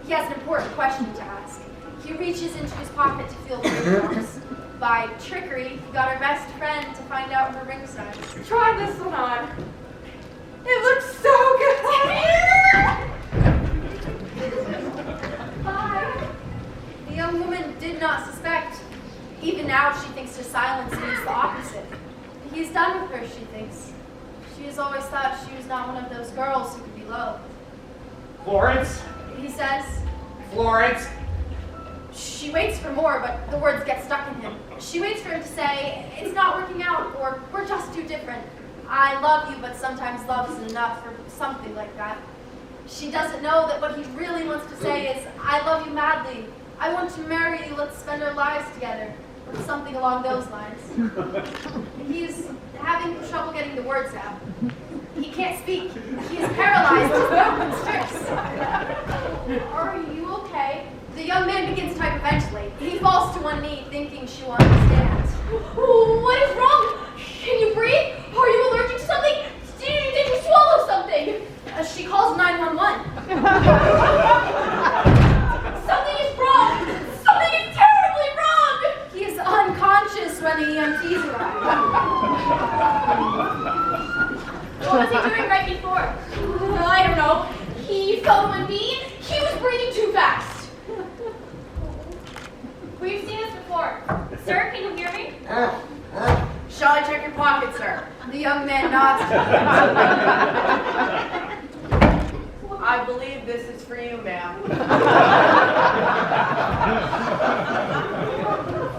He has an important question to ask. He reaches into his pocket to feel the ring marks. By trickery, he got her best friend to find out her ring size. Try this one on. It looks so good. Bye. The young woman did not suspect. Even now, she thinks his silence means the opposite. He is done with her, she thinks. She has always thought she was not one of those girls who could be loved. Florence? He says. Florence? She waits for more, but the words get stuck in him. She waits for him to say, it's not working out, or we're just too different. I love you, but sometimes love isn't enough, or something like that. She doesn't know that what he really wants to say is, I love you madly. I want to marry you, let's spend our lives together. Or something along those lines. He's having trouble getting the words out. He can't speak. He is paralyzed. His throat constricts. Are you okay? The young man begins to hyperventilate. He falls to one knee, thinking she will understand. What is wrong? Can you breathe? Are you allergic to something? Did you swallow something? She calls 911. Something is wrong. Something is terribly wrong. He is unconscious when the EMTs arrive. What was he doing right before? I don't know. He fell to one knee. He was breathing too fast. We've seen this before. Sir, can you hear me? Shall I check your pocket, sir? The young man nods. I believe this is for you, ma'am.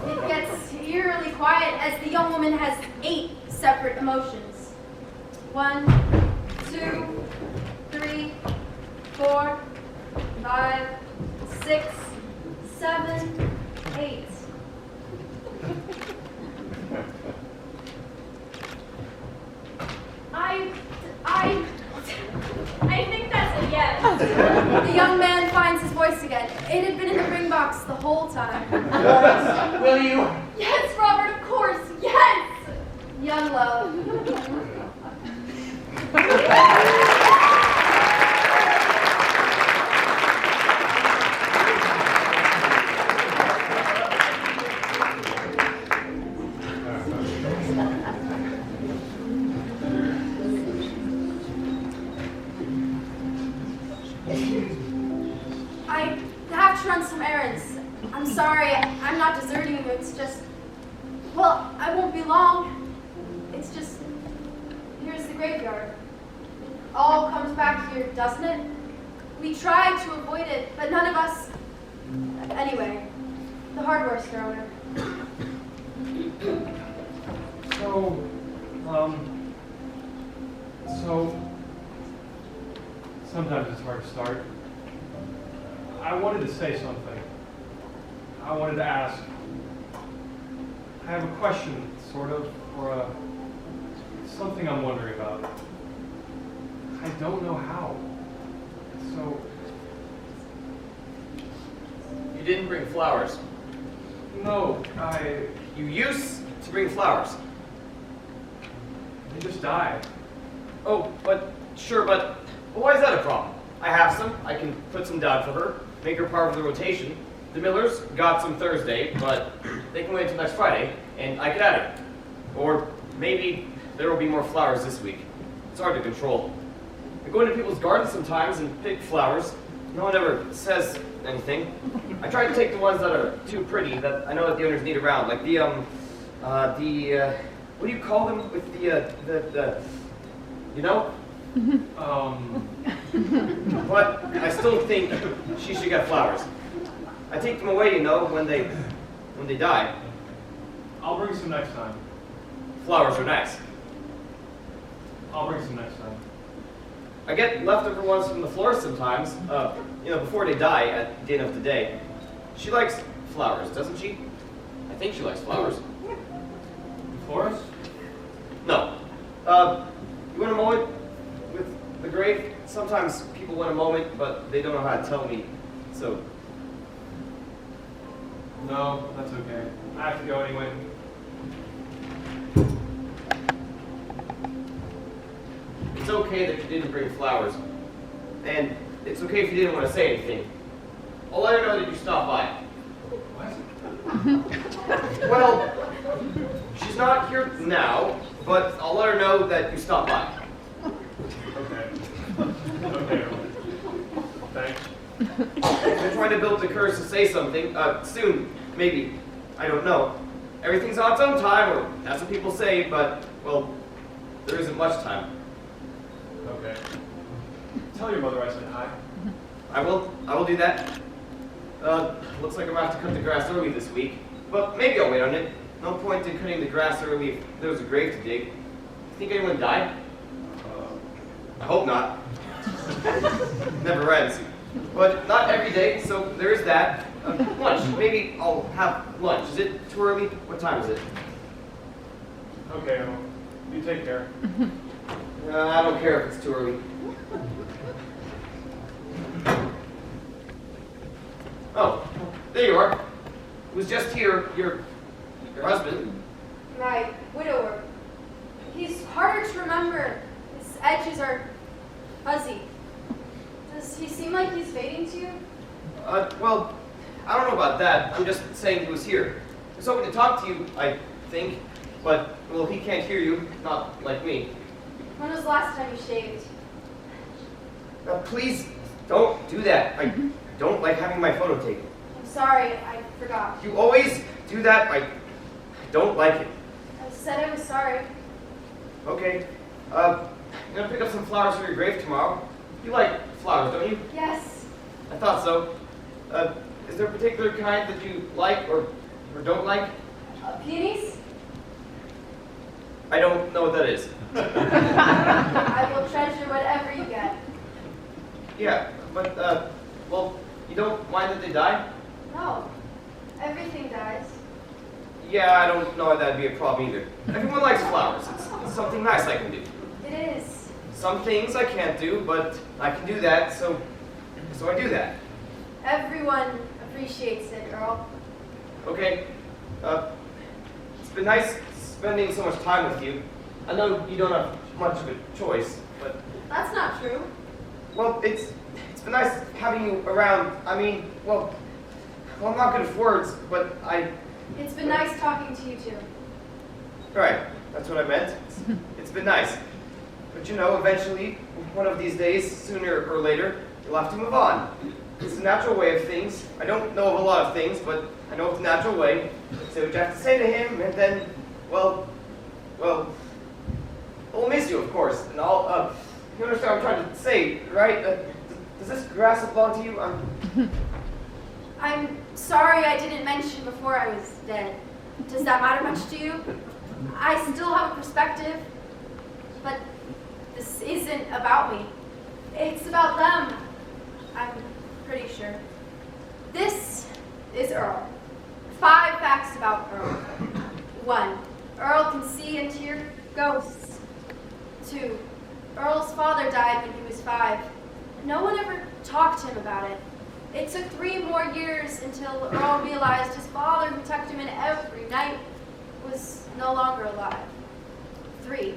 It gets eerily quiet as the young woman has 8 separate emotions. 1, 2, 3, 4, 5, 6, 7, 8. I think that's a yes. The young man finds his voice again. It had been in the ring box the whole time. Will you? Yes, Robert, of course. Yes. Young love. I have to run some errands. I'm sorry, I'm not deserting you. It's just, well, I won't be long. It's just, here's the graveyard. It all comes back here, doesn't it? We tried to avoid it, but none of us. Anyway, the hardware store owner. So, sometimes it's hard to start. I wanted to say something. I wanted to ask. I have a question, sort of, or something I'm wondering about. I don't know how. So, You didn't bring flowers. no, You used to bring flowers. they just died. Oh, but sure, but why is that a problem? I have some. I can put some down for her, make her part of the rotation. The Millers got some Thursday, but they can wait until next Friday, and I could add it. Or maybe there will be more flowers this week. It's hard to control. I go into people's gardens sometimes and pick flowers. No one ever says anything. I try to take the ones that are too pretty, that I know that the owners need around, like what do you call them with you know? But I still think she should get flowers. I take them away, you know, when they die. I'll bring some next time. Flowers are nice. I'll bring some next time. I get leftover ones from the florist sometimes, before they die at the end of the day. She likes flowers, doesn't she? I think she likes flowers. The florist? No. You want a moment with the grave? Sometimes people want a moment, but they don't know how to tell me, so. No, that's okay. I have to go anyway. It's okay that you didn't bring flowers. And it's okay if you didn't want to say anything. I'll let her know that you stopped by. What? Well, she's not here now, but I'll let her know that you stopped by. Okay. Okay. Thanks. I'm trying to build the courage to say something. Soon, maybe. I don't know. Everything's on its own time, or that's what people say, but, well, there isn't much time. Okay. Tell your mother I said hi. I will do that. Looks like I'm gonna have to cut the grass early this week. But maybe I'll wait on it. No point in cutting the grass early if there's a grave to dig. Think anyone died? I hope not. Never ends. But not every day, so there is that. Lunch. Maybe I'll have lunch. Is it too early? What time is it? Okay, well, you take care. I don't care if it's too early. Oh, there you are. It was just here, your husband. My widower. He's harder to remember. His edges are fuzzy. Does he seem like he's fading to you? Well, I don't know about that. I'm just saying he was here. He was hoping to talk to you, I think. But, well, he can't hear you, not like me. When was the last time you shaved? Please, don't do that. I don't like having my photo taken. I'm sorry, I forgot. You always do that. I don't like it. I said I was sorry. Okay. I'm gonna pick up some flowers for your grave tomorrow. You like flowers, don't you? Yes. I thought so. Is there a particular kind that you like or don't like? Peonies? I don't know what that is. I will treasure whatever you get. Yeah, but, well, you don't mind that they die? No. Everything dies. Yeah, I don't know if that'd be a problem either. Everyone likes flowers. It's something nice I can do. It is. Some things I can't do, but I can do that, so I do that. Everyone appreciates it, Earl. Okay. It's been nice spending so much time with you. I know you don't have much of a choice, but That's not true. well, it's been nice having you around. I mean, well, I'm not good with words, but It's been nice talking to you too. right, that's what I meant. It's been nice. But you know, eventually, one of these days, sooner or later, you'll have to move on. It's the natural way of things. I don't know of a lot of things, but I know it's the natural way. Say what you have to say to him, and then, well, I'll miss you, of course, and I'll, you understand what I'm trying to say, right? Does this grass belong to you? I'm sorry I didn't mention before I was dead. Does that matter much to you? I still have a perspective, but this isn't about me. It's about them. I'm pretty sure. This is Earl. 5 facts about Earl. 1. Earl can see and hear ghosts. 2. Earl's father died when he was 5. No one ever talked to him about it. It took 3 more years until Earl realized his father, who tucked him in every night, was no longer alive. 3.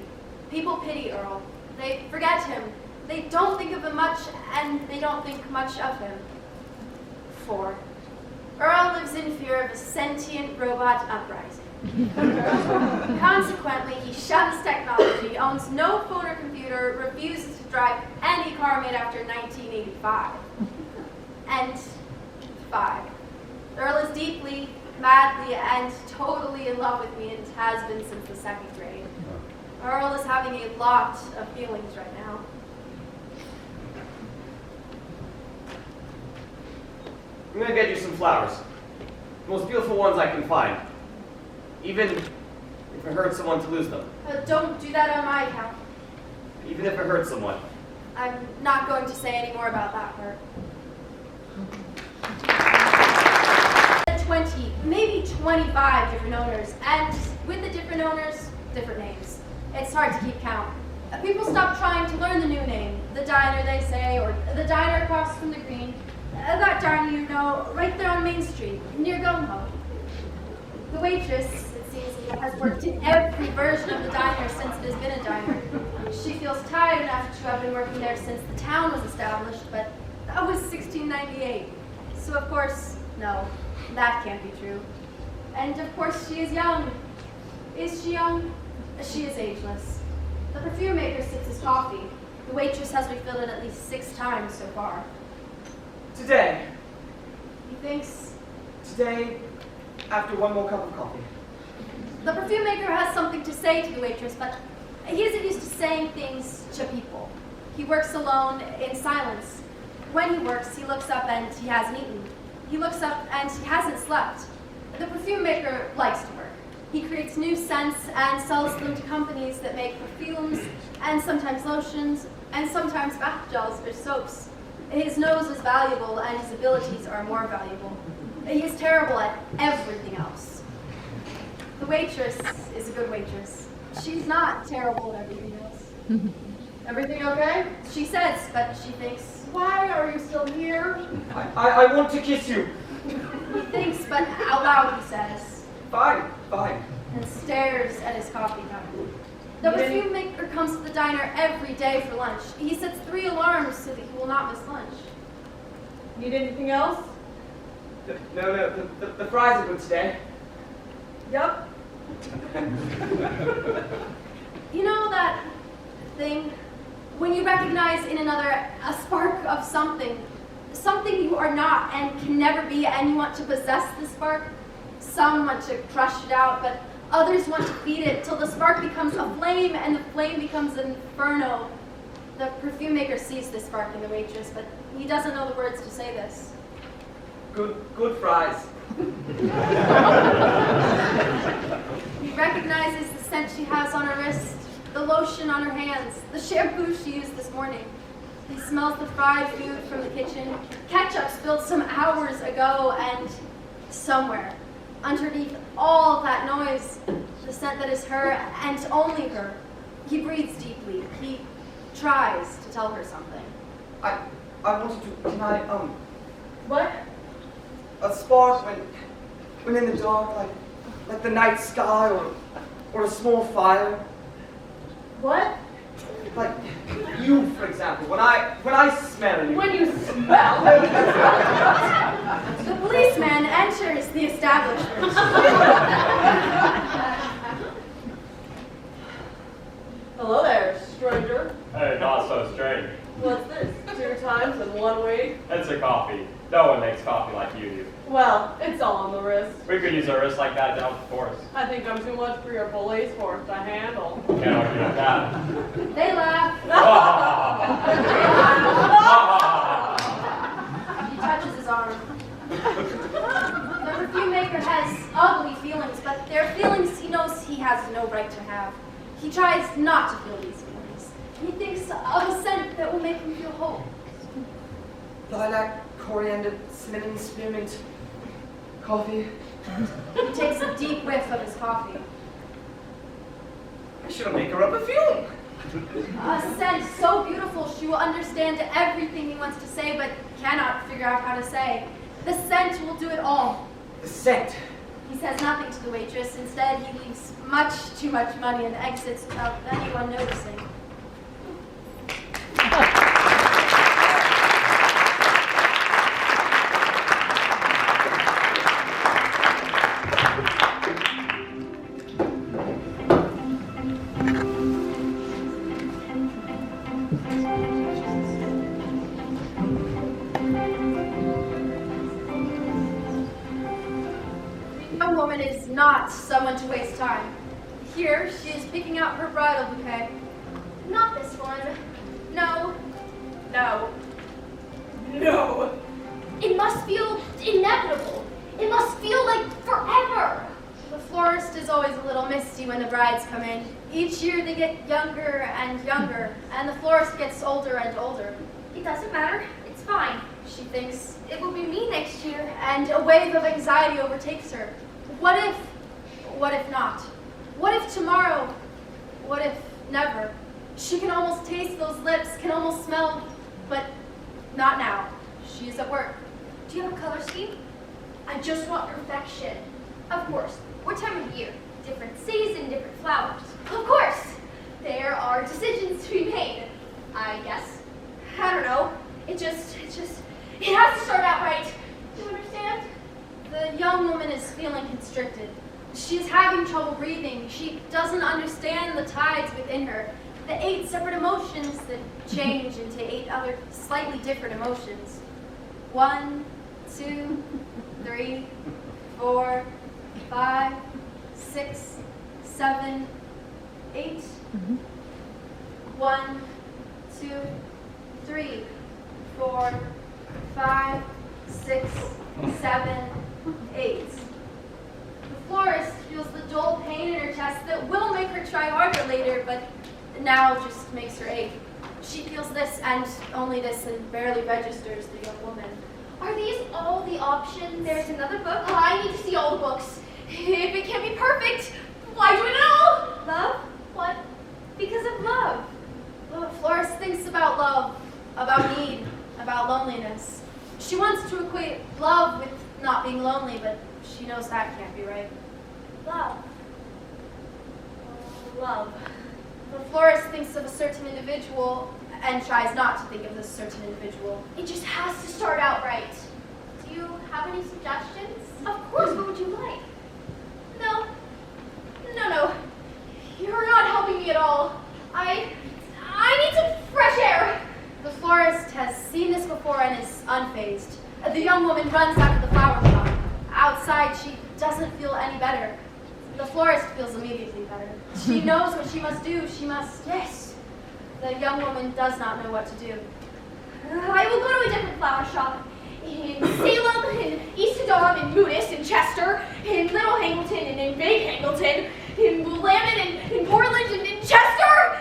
People pity Earl. They forget him. They don't think of him much, and they don't think much of him. 4. Earl lives in fear of a sentient robot uprising. Consequently, he shuns technology, owns no phone or computer, refuses to drive any car made after 1985. And 5. Earl is deeply, madly, and totally in love with me and has been since the 2nd grade. Earl is having a lot of feelings right now. I'm gonna get you some flowers. The most beautiful ones I can find. Even if it hurts someone to lose them. Don't do that on my account. Even if it hurts someone. I'm not going to say any more about that part. 20, maybe 25 different owners, and with the different owners, different names. It's hard to keep count. People stop trying to learn the new name. The diner, they say, or the diner across from the green. That diner you know, right there on Main Street, near Gumho. The waitress, it seems, has worked in every version of the diner since it has been a diner. She feels tired enough to have been working there since the town was established, but that was 1698. So of course, no, that can't be true. And of course she is young. Is she young? She is ageless. The perfume maker sips his coffee. The waitress has refilled it at least 6 times so far. Today. He thinks Today, after one more cup of coffee. the perfume maker has something to say to the waitress, but he isn't used to saying things to people. He works alone in silence. When he works, he looks up and he hasn't eaten. He looks up and he hasn't slept. The perfume maker likes to work. He creates new scents and sells them to companies that make perfumes and sometimes lotions and sometimes bath gels or soaps. His nose is valuable and his abilities are more valuable. He is terrible at everything else. The waitress is a good waitress. She's not terrible at everything else. Everything okay? She says, but she thinks, Why are you still here? I want to kiss you. He thinks, but out loud he says, Fine, fine. and stares at his coffee cup. The perfume maker comes to the diner every day for lunch. He sets 3 alarms so that he will not miss lunch. Need anything else? No, the fries are good today. Yep. You know that thing when you recognize in another a spark of something you are not and can never be, and you want to possess the spark? Some want to crush it out, but others want to feed it till the spark becomes a flame and the flame becomes an inferno. The perfume maker sees this spark in the waitress, but he doesn't know the words to say this. Good fries. He recognizes the scent she has on her wrist, the lotion on her hands, the shampoo she used this morning. He smells the fried food from the kitchen, ketchup spilled some hours ago, and somewhere, underneath all that noise, the scent that is her and only her. He breathes deeply. He tries to tell her something. I wanted to, can I, What? a spark when in the dark, like the night sky or a small fire. What? Like you, for example, when I smell you. When you smell? The policeman enters the establishment. Hello there, stranger. Hey, not so strange. What's this? 2 times in 1 week? It's a coffee. No one makes coffee like you do. Well, it's all on the wrist. We could use a wrist like that down to force. I think I'm too much for your police force to handle. Can't argue with that. They laugh. He touches his arm. The perfume maker has ugly feelings, but they're feelings he knows he has no right to have. He tries not to feel these feelings. He thinks of a scent that will make him feel whole. Lilac, coriander, cinnamon, spearmint, coffee. He takes a deep whiff of his coffee. I should make her up a feeling. A scent so beautiful she will understand everything he wants to say, but cannot figure out how to say. The scent will do it all. The scent. He says nothing to the waitress. Instead, he leaves much too much money and exits without anyone noticing. Is not someone to waste time. Here, she is picking out her bridal bouquet. Not this one. No. No. No. It must feel inevitable. It must feel like forever. The florist is always a little misty when the brides come in. Each year they get younger and younger, and the florist gets older and older. It doesn't matter. It's fine. She thinks, it will be me next year, and a wave of anxiety overtakes her. What if not? What if tomorrow? What if never? She can almost taste those lips, can almost smell, but not now. She is at work. Do you have a color scheme? I just want perfection. Of course. What time of year? Different season, different flowers. Of course. There are decisions to be made. I guess. I don't know. It has to start out right. Do you understand? The young woman is feeling constricted. She's having trouble breathing. She doesn't understand the tides within her. The 8 separate emotions that change into 8 other slightly different emotions. 1, 2, 3, 4, 5, 6, 7, 8. 1, 2, 3, 4, 5, 6, 7, 8. The florist feels the dull pain in her chest that will make her try harder later, but now just makes her ache. She feels this and only this and barely registers the young woman. Are these all the options? There's another book. Oh, I need to see all the books. If it can't be perfect, why do it at all? Love? What? Because of love. The florist thinks about love, about need, about loneliness. She wants to equate love with not being lonely, but she knows that can't be right. Love. Love. The florist thinks of a certain individual and tries not to think of this certain individual. It just has to start out right. Do you have any suggestions? Of course, what would you like? No. You're not helping me at all. I need some fresh air. The florist has seen this before and is unfazed. The young woman runs out of the flower shop. Outside, she doesn't feel any better. The florist feels immediately better. She knows what she must do. She must. Yes. The young woman does not know what to do. I will go to a different flower shop. In Salem, in East Edom, in Moodus, in Chester, in Little Hangleton, and in Big Hangleton, in Willamette, and in Portland, and in Chester.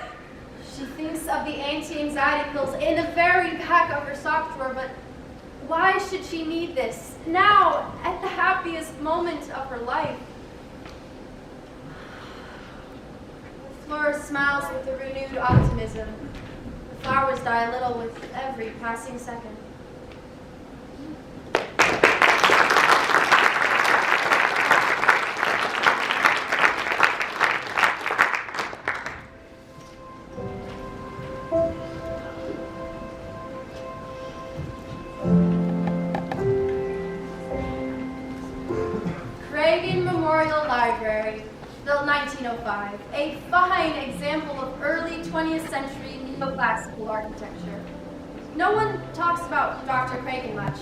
She thinks of the anti-anxiety pills in the very back of her sock drawer, but why should she need this now, at the happiest moment of her life? The florist smiles with a renewed optimism. The flowers die a little with every passing second. Library, built 1905, a fine example of early 20th century neoclassical architecture. No one talks about Dr. Cragen much,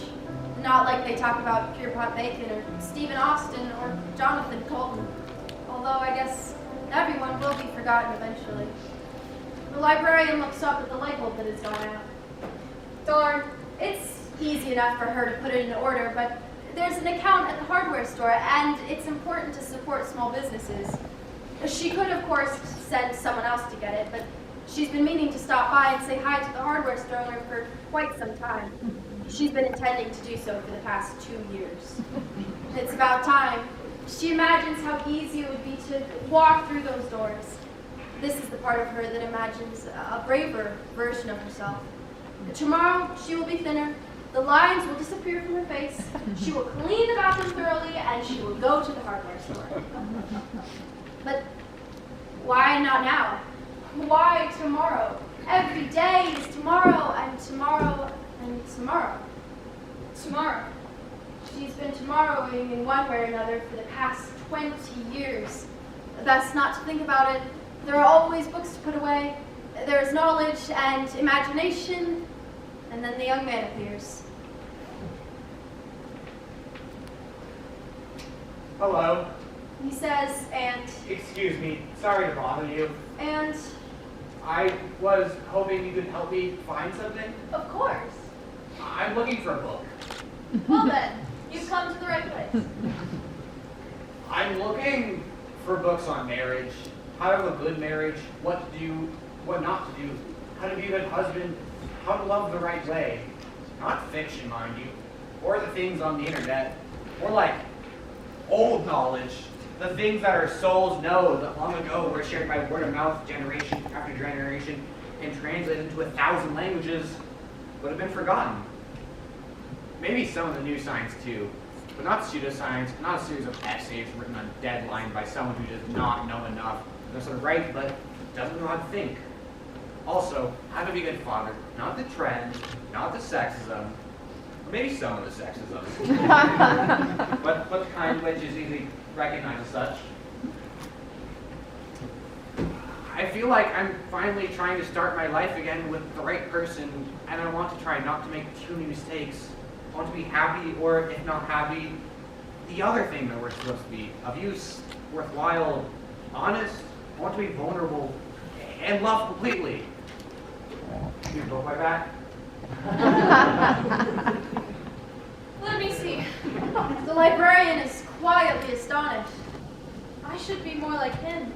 not like they talk about Pierpont Bacon or Stephen Austin or Jonathan Colton, although I guess everyone will be forgotten eventually. The librarian looks up at the light bulb that has gone out. Darn, it's easy enough for her to put it in order, but there's an account at the hardware store, and it's important to support small businesses. She could, of course, send someone else to get it, but she's been meaning to stop by and say hi to the hardware store owner for quite some time. She's been intending to do so for the past 2 years. It's about time. She imagines how easy it would be to walk through those doors. This is the part of her that imagines a braver version of herself. Tomorrow, she will be thinner. The lines will disappear from her face. She will clean the bathroom thoroughly, and she will go to the hardware store. But why not now? Why tomorrow? Every day is tomorrow, and tomorrow, and tomorrow. Tomorrow. She's been tomorrowing in one way or another for the past 20 years. Best not to think about it. There are always books to put away. There is knowledge and imagination, and then the young man appears. Hello. He says, and... Excuse me. Sorry to bother you. And... I was hoping you could help me find something. Of course. I'm looking for a book. Well then, you've come to the right place. I'm looking for books on marriage, how to have a good marriage, what to do, what not to do, how to be a good husband, how to love the right way. Not fiction, mind you, or the things on the internet, more like old knowledge, the things that our souls know that long ago were shared by word of mouth generation after generation and translated into 1,000 languages, but have been forgotten. Maybe some of the new science too, but not pseudoscience, not a series of essays written on deadline by someone who does not know enough. Knows how to write, but doesn't know how to think. Also, how to be a good father, not the trend, not the sexism, or maybe some of the sexism, but the kind which is easily recognized as such. I feel like I'm finally trying to start my life again with the right person, and I want to try not to make too many mistakes. I want to be happy, or if not happy, the other thing that we're supposed to be, of use, worthwhile, honest. I want to be vulnerable, and love completely. You go by that? Let me see. The librarian is quietly astonished. I should be more like him.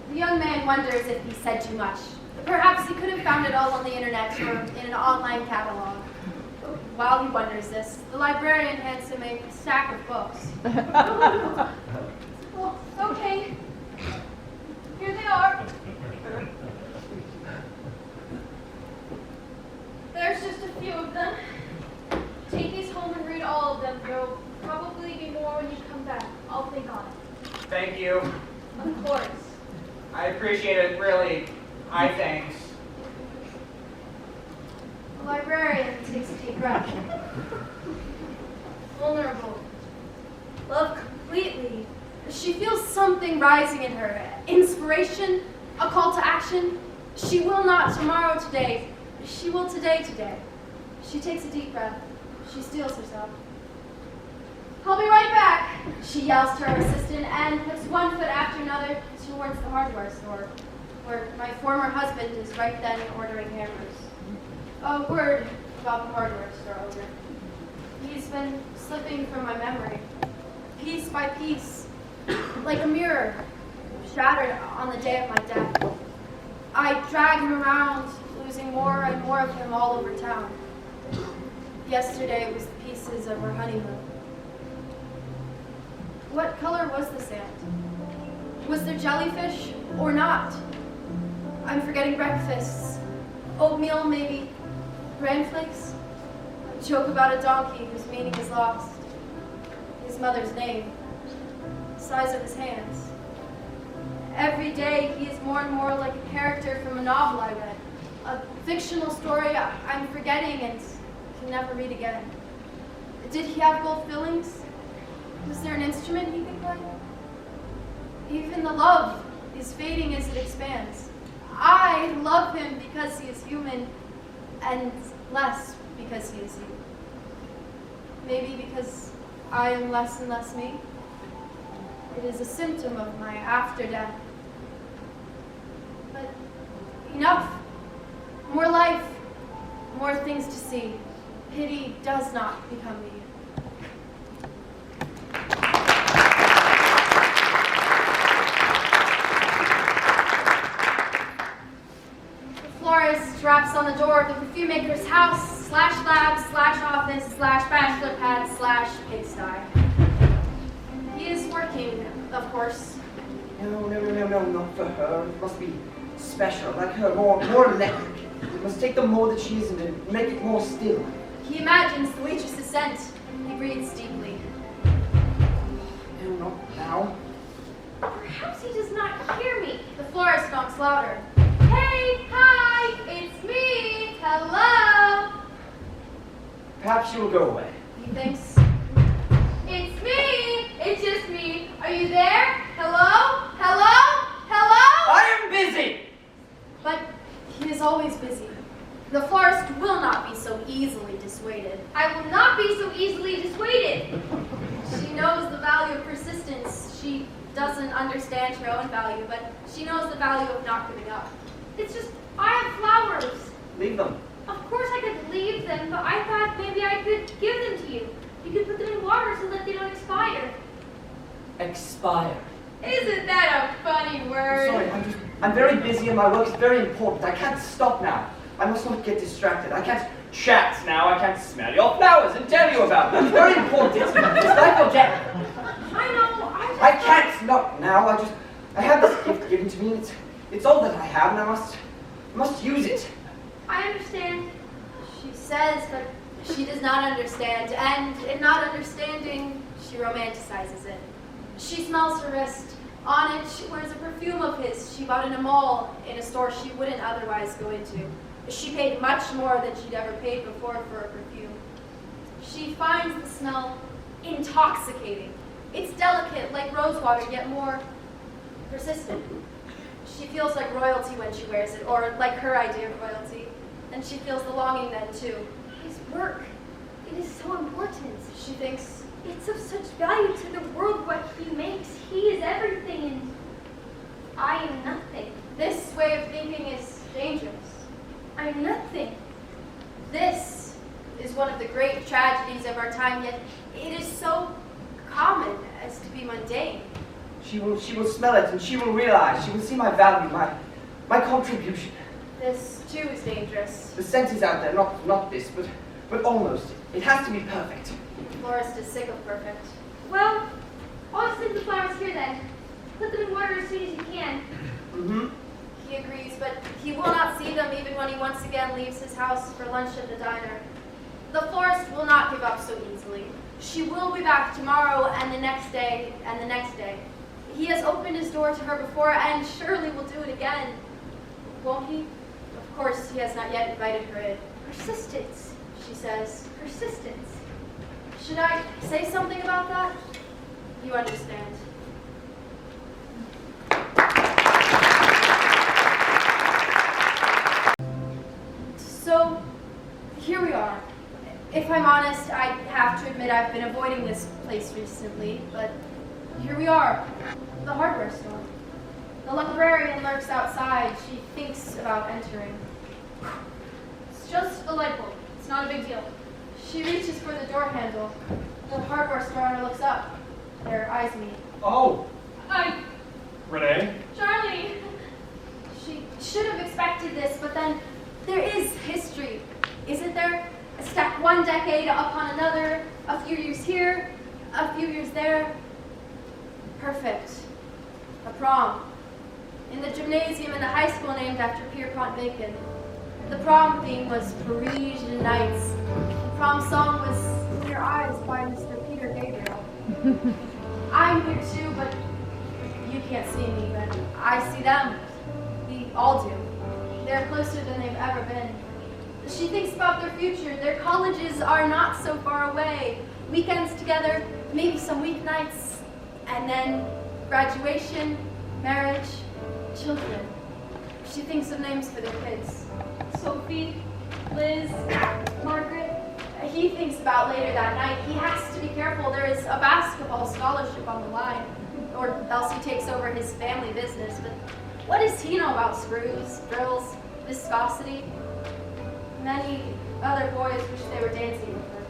The young man wonders if he said too much. Perhaps he could have found it all on the internet or in an online catalog. While he wonders this, the librarian hands him a stack of books. Well, okay. Here they are. There's just a few of them. Take these home and read all of them. They'll thanks. The librarian takes a deep breath. Vulnerable. Love completely. She feels something rising in her. Inspiration, a call to action. She will not tomorrow today. She will today. She takes a deep breath. She steels herself. I'll be right back, she yells to her assistant and puts one foot after another towards the hardware store, where my former husband is right then ordering hammers. A word about the hardware store owner. He's been slipping from my memory, piece by piece, like a mirror shattered on the day of my death. I drag him around, losing more and more of him all over town. Yesterday was the pieces of our honeymoon. What color was the sand? Was there jellyfish or not? I'm forgetting breakfasts. Oatmeal, maybe. Bran flakes? A joke about a donkey whose meaning is lost. His mother's name. The size of his hands. Every day he is more and more like a character from a novel I read. A fictional story I'm forgetting and can never read again. Did he have gold fillings? Was there an instrument he could play? Even the love is fading as it expands. I love him because he is human, and less because he is you. Maybe because I am less and less me. It is a symptom of my after death. But enough. More life, more things to see. Pity does not become me. Florist raps on the door of the perfume maker's house, /lab/office/bachelor pad/pigsty. He is working, of course. No, not for her. It must be special, like her, more electric. You must take the more that she is and make it more still. He imagines the waitress's scent. He breathes deeply. No, not now. Perhaps he does not hear me. The florist knocks louder. Hey, hi, it's me. Hello. Perhaps she will go away. He thinks. It's me. It's just me. Are you there? Hello? Hello? Hello? I am busy! But he is always busy. The florist will not be so easily dissuaded. I will not be so easily dissuaded. She knows the value of persistence. She doesn't understand her own value, but she knows the value of not giving up. It's just, I have flowers. Leave them. Of course I could leave them, but I thought maybe I could give them to you. You could put them in water so that they don't expire. Expire. Isn't that a funny word? Sorry, I'm very busy and my work is very important. I can't stop now. I must not get distracted. I can't chat now. I can't smell your flowers and tell you about them. It's very important. It's life or death. I know. I can't not now. I have this gift given to me. It's all that I have, and I must use it. I understand. She says, but she does not understand, and in not understanding, she romanticizes it. She smells her wrist. On it, she wears a perfume of his she bought in a mall, in a store she wouldn't otherwise go into. She paid much more than she'd ever paid before for a perfume. She finds the smell intoxicating. It's delicate, like rosewater, yet more persistent. She feels like royalty when she wears it, or like her idea of royalty. And she feels the longing then, too. His work, it is so important. She thinks, it's of such value to the world what he makes. He is everything, and I am nothing. this way of thinking is dangerous. I'm nothing. This is one of the great tragedies of our time, yet it is so common as to be mundane. She will smell it and she will realize. She will see my value, my contribution. This, too, is dangerous. The scent is out there, not this, but almost. It has to be perfect. Florist is sick of perfect. Well, I'll just leave the flowers here then. Put them in water as soon as you can. Mm-hmm. He agrees, but he will not see them even when he once again leaves his house for lunch at the diner. The florist will not give up so easily. She will be back tomorrow and the next day and the next day. He has opened his door to her before and surely will do it again. Won't he has not yet invited her in. Persistence, she says. Persistence. Should I say something about that? You understand. So, here we are. If I'm honest, I have to admit I've been avoiding this place recently, but here we are, the hardware store. The librarian lurks outside. She thinks about entering. It's just a light bulb. It's not a big deal. She reaches for the door handle. The hardware store owner looks up. Their eyes meet. Oh, I, Renee. Charlie. She should have expected this, but then there is history, isn't there? Stack one decade upon another, a few years here, a few years there. Perfect. A prom. In the gymnasium in the high school named after Pierpont Bacon. The prom theme was Parisian Nights. The prom song was Clear Eyes by Mr. Peter Gabriel. I'm here too, but you can't see me, but I see them. We all do. They're closer than they've ever been. She thinks about their future. Their colleges are not so far away. Weekends together, maybe some weeknights, and then graduation, marriage, children. She thinks of names for their kids. Sophie, Liz, Margaret. He thinks about later that night. He has to be careful. There is a basketball scholarship on the line, or else he takes over his family business. But what does he know about screws, drills, viscosity? Many other boys wish they were dancing with her.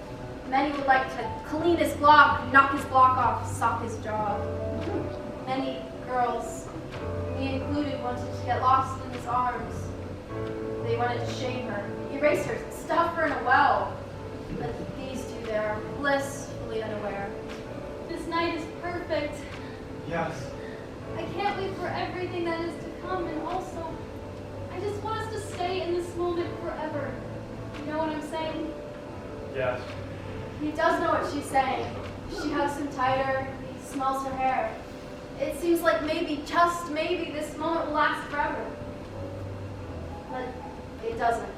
Many would like to clean his block, knock his block off, sock his jaw. Many girls, me included, wanted to get lost in his arms. They wanted to shame her, erase her, stuff her in a well. But these two there are blissfully unaware. this night is perfect. Yes. I can't wait for everything that is to come, and also, I just want us to stay in this moment forever. You know what I'm saying? Yes. He does know what she's saying. She hugs him tighter. He smells her hair. It seems like maybe, just maybe, this moment will last forever. But it doesn't.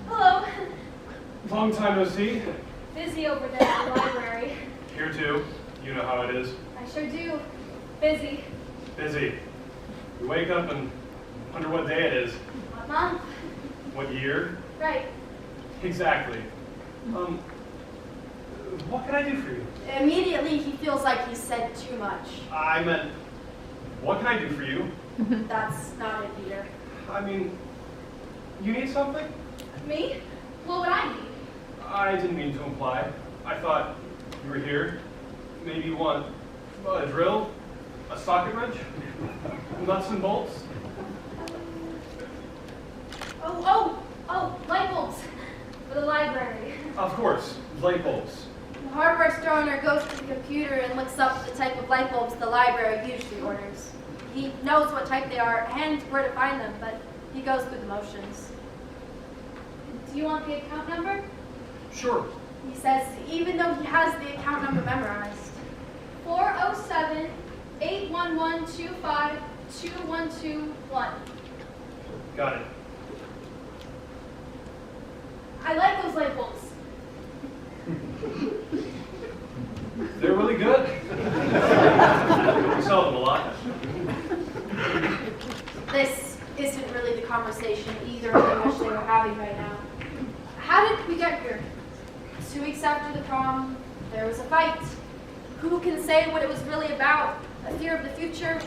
Hello. Long time no see. Busy over there at the library. Here too. You know how it is. I sure do. Busy. Busy. You wake up and wonder what day it is. What month? What year? Right. Exactly. What can I do for you? Immediately, he feels like he said too much. I meant, what can I do for you? That's not it, Peter. I mean, you need something? Me? What would I need? I didn't mean to imply. I thought you were here. Maybe you want a drill, a socket wrench, nuts and bolts. Oh, light bulbs for the library. Of course, light bulbs. The hardware store owner goes to the computer and looks up the type of light bulbs the library usually orders. He knows what type they are and where to find them, but he goes through the motions. Do you want the account number? Sure. He says, even though he has the account number memorized. 407-811-25-2121. Got it. I like those light bulbs. They're really good. We sell them a lot. This isn't really the conversation either of them wish they were having right now. How did we get here? 2 weeks after the prom, there was a fight. Who can say what it was really about? A fear of the future,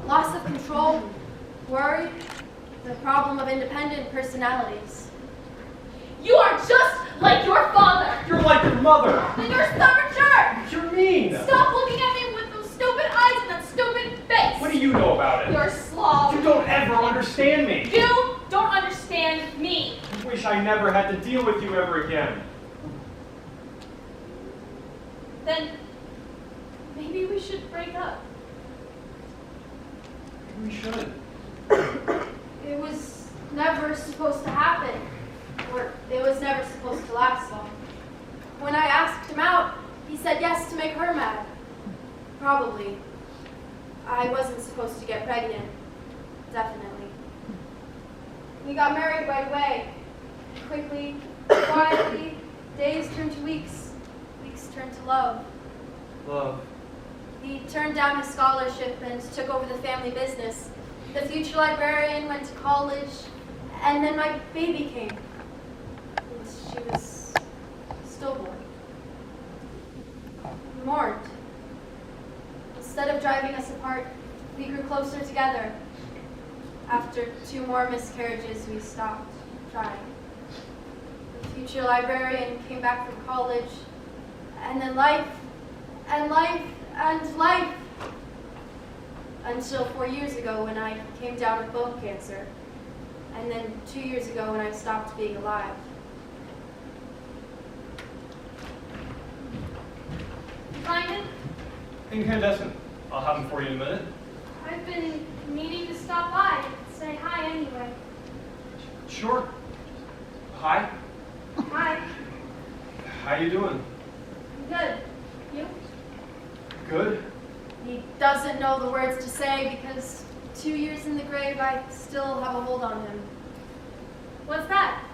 loss of control, worry, the problem of independent personalities. You are just like your father. You're like your mother. And you're a stubborn jerk. You're mean. Stop looking at me with those stupid eyes and that stupid face. What do you know about it? You're a slob. You don't ever understand me. You don't understand me. I wish I never had to deal with you ever again. Then maybe we should break up. We should. It was never supposed to happen, or it was never supposed to last long. When I asked him out, he said yes to make her mad. Probably. I wasn't supposed to get pregnant. Definitely. We got married right away. Quickly, quietly, days turned to weeks. Weeks turned to love. Love. He turned down his scholarship and took over the family business. The future librarian went to college, and then my baby came. And she was stillborn. We mourned. Instead of driving us apart, we grew closer together. After 2 more miscarriages, we stopped trying. The future librarian came back from college, and then life, and life, and life. Until 4 years ago when I came down with bone cancer, and then 2 years ago when I stopped being alive. You find it? Incandescent. I'll have them for you in a minute. I've been meaning to stop by and say hi anyway. Sure. Hi. Hi. How you doing? Good. You? Good. He doesn't know the words to say because 2 years in the grave, I still have a hold on him. What's that?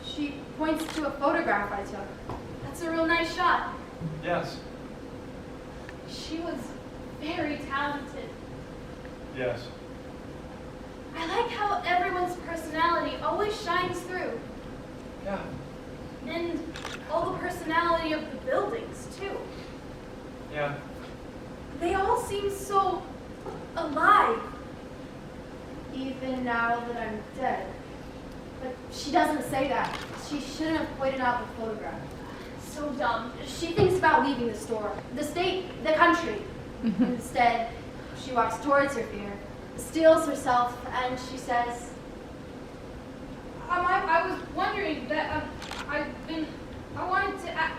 She points to a photograph I took. That's a real nice shot. Yes. She was very talented. Yes. I like how everyone's personality always shines through. Yeah. And all the personality of the buildings, too. Yeah. They all seem so alive. Even now that I'm dead. But she doesn't say that. She shouldn't have pointed out the photograph. So dumb. She thinks about leaving the store, the state, the country. Instead, she walks towards her fear, steels herself, and she says, I was wondering that I wanted to ask.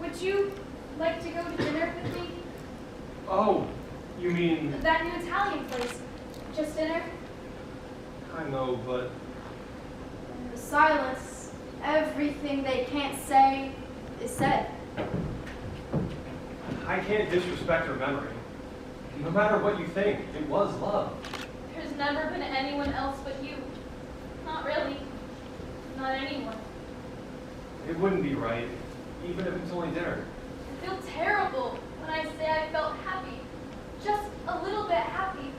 Would you like to go to dinner with me? Oh, you mean... That new Italian place. Just dinner? I know, but... in the silence, everything they can't say is said. I can't disrespect her memory. No matter what you think, it was love. There's never been anyone else but you. Not really. Not anyone. It wouldn't be right, even if it's only dinner. I feel terrible when I say I felt happy. Just a little bit happy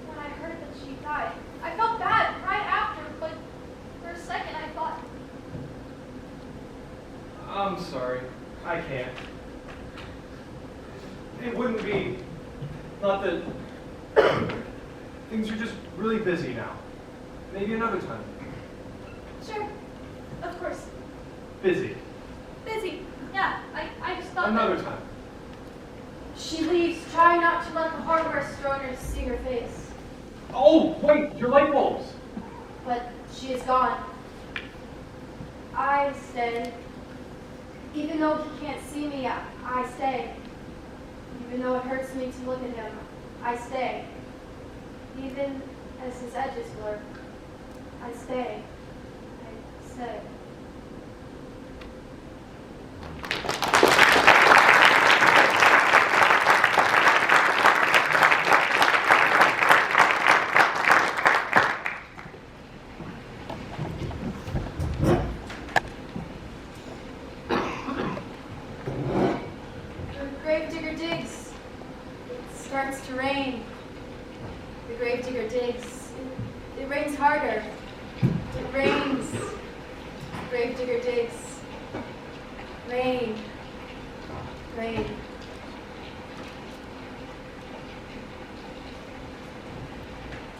when I heard that she died. I felt bad right after, but for a second I thought, I'm sorry. I can't. It wouldn't be... Not that... Things are just really busy now. Maybe another time. sure, of course, Busy. busy. Yeah, I just thought Another that. time. She leaves, trying not to let the hardware store owners see her face. Oh, wait, your light bulbs. But she is gone. I stay. Even though he can't see me, I stay. Even though it hurts me to look at him, I stay. Even as his edges blur, I stay. I stay. The gravedigger digs. It starts to rain. The gravedigger digs. It rains harder. It rains. The gravedigger digs. Rain. Rain.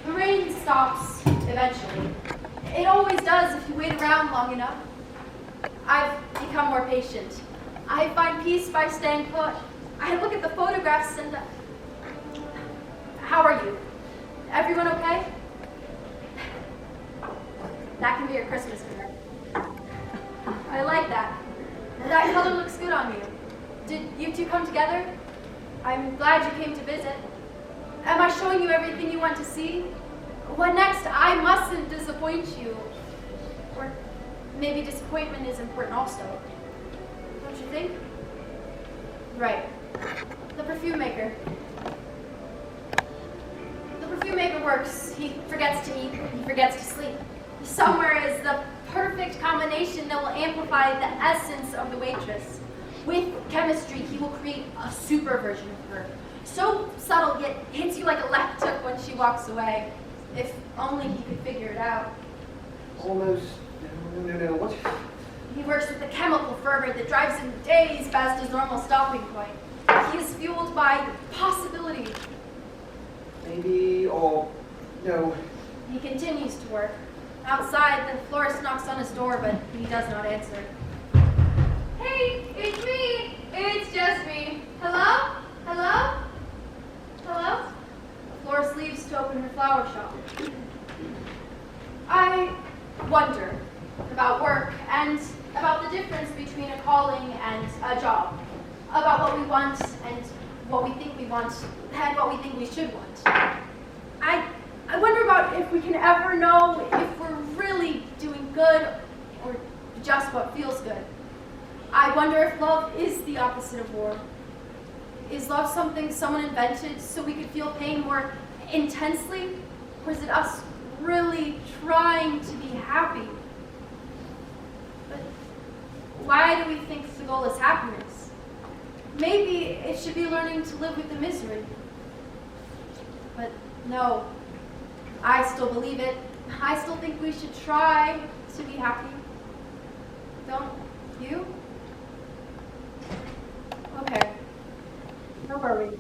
The rain stops eventually. It always does if you wait around long enough. I've become more patient. I find peace by staying put. I look at the photographs and... How are you? Everyone okay? That can be your Christmas card. I like that. That color looks good on you. Did you two come together? I'm glad you came to visit. Am I showing you everything you want to see? What next? I mustn't disappoint you. Or maybe disappointment is important also. Don't you think? Right. perfume maker. The perfume maker works. He forgets to eat. He forgets to sleep. Somewhere is the perfect combination that will amplify the essence of the waitress. With chemistry, he will create a super version of her. So subtle, yet hits you like a left hook when she walks away. If only he could figure it out. Almost. No. What? He works with a chemical fervor that drives him days past his normal stopping point. He is fueled by possibility. Maybe, or no. He continues to work. Outside, the florist knocks on his door, but he does not answer. Hey, it's me. It's just me. Hello? Hello? Hello? The florist leaves to open her flower shop. I wonder about work and about the difference between a calling and a job. About what we want and what we think we want and what we think we should want. I wonder about if we can ever know if we're really doing good or just what feels good. I wonder if love is the opposite of war. Is love something someone invented so we could feel pain more intensely? Or is it us really trying to be happy? But why do we think the goal is happiness? Maybe it should be learning to live with the misery. But no, I still believe it. I still think we should try to be happy. Don't you? Okay. Where were we?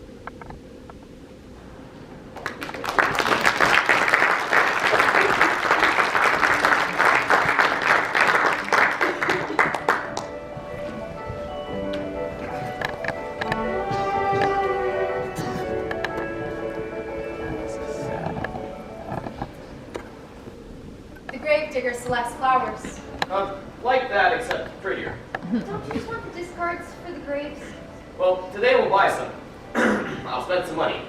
The grave digger selects flowers. Like that, except prettier. Don't you just want the discards for the graves? Well, today we'll buy some. I'll spend some money.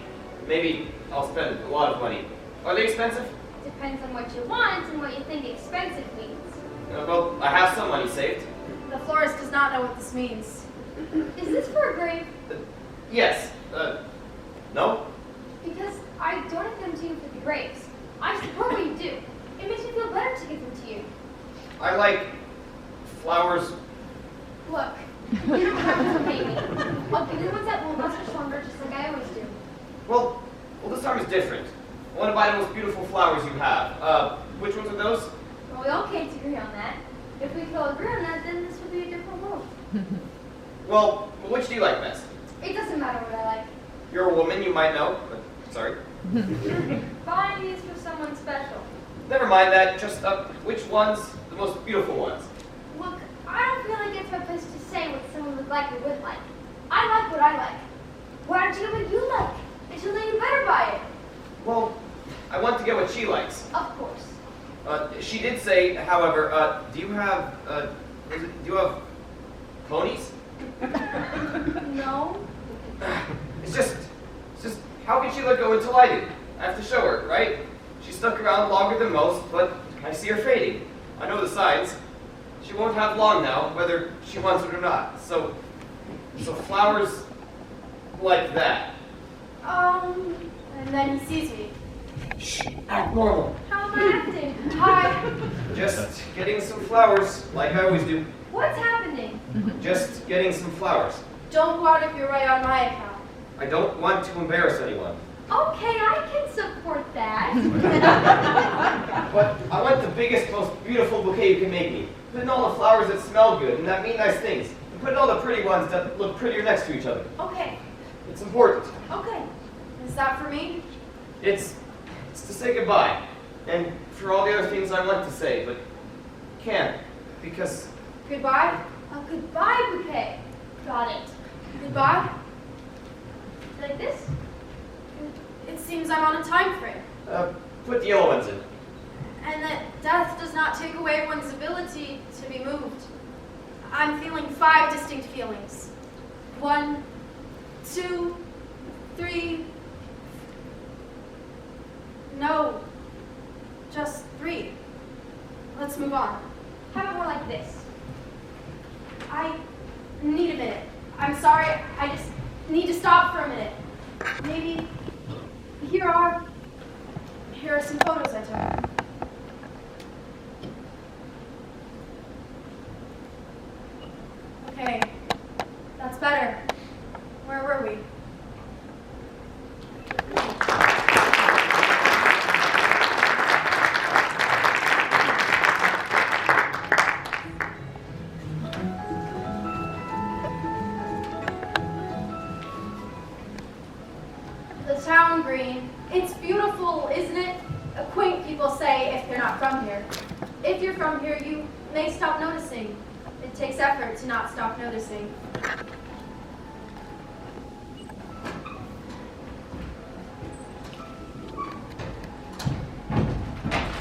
Maybe I'll spend a lot of money. Are they expensive? Depends on what you want and what you think expensive means. Well, I have some money saved. The florist does not know what this means. Is this for a grave? Yes. No? Because I donate them to you for the graves. I support what you do. It makes me feel better to give them to you. I like flowers. Look, you don't have to pay me. I'll give you the ones that will last for longer, just like I always do. Well, this time is different. I want to buy the most beautiful flowers you have. Which ones are those? Well, we all can't agree on that. If we could all agree on that, then this would be a different world. Well, which do you like best? It doesn't matter what I like. You're a woman, you might know. Sorry. Buying these for someone special. Never mind that. Just which ones? The most beautiful ones. Look, I don't feel like it's my place to say what someone would like or would like. I like what I like. Why don't you get what you like? It's something you better buy it. Well, I want to get what she likes. Of course. She did say, however, do you have ponies? No. It's just, how can she let go until I do? I have to show her, right? She stuck around longer than most, but I see her fading. I know the signs. She won't have long now, whether she wants it or not. So flowers like that. And then he sees me. Shh, act normal. How am I acting? Hi. Just getting some flowers, like I always do. What's happening? Just getting some flowers. Don't go out if you're right on my account. I don't want to embarrass anyone. Okay, I can support that. But I want the biggest, most beautiful bouquet you can make me. Put in all the flowers that smell good and that mean nice things. And put in all the pretty ones that look prettier next to each other. Okay. It's important. Okay. Is that for me? It's to say goodbye. And for all the other things I want to say, but can't. Because Goodbye? A goodbye bouquet. Got it. Goodbye? Like this? It seems I'm on a time frame. put the yellow ones in. And that death does not take away one's ability to be moved. I'm feeling 5 distinct feelings. 1, 2, 3. No, just 3. Let's move on. How about more like this? I need a minute. I'm sorry, need to stop for a minute. Maybe here are some photos I took. Okay, that's better. Where were we? The town green. It's beautiful, isn't it? Quaint people say if they're not from here. If you're from here, you may stop noticing. It takes effort to not stop noticing.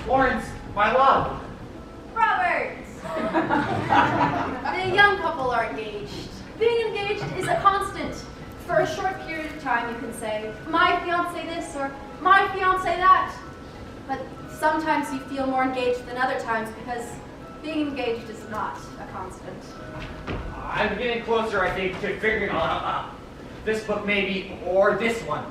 Florence, my love. Robert! The young couple are engaged. Being engaged is a constant. For a short period of time, you can say, my fiancé this or my fiancé that. But sometimes you feel more engaged than other times because being engaged is not a constant. I'm getting closer, I think, to figuring all out. This book maybe, or this one.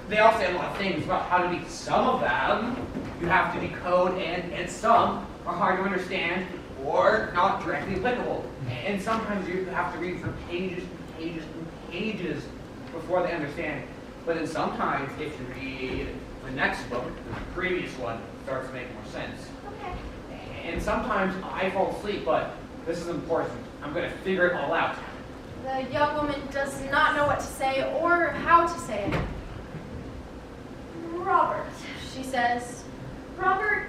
They all say a lot of things about how to read. Some of them you have to decode, and some are hard to understand or not directly applicable. And sometimes you have to read for pages and pages and pages before they understand. But then sometimes if you read the next book, the previous one starts to make more sense. Okay. And sometimes I fall asleep, but this is important. I'm going to figure it all out. The young woman does not know what to say or how to say it. Robert, she says. Robert,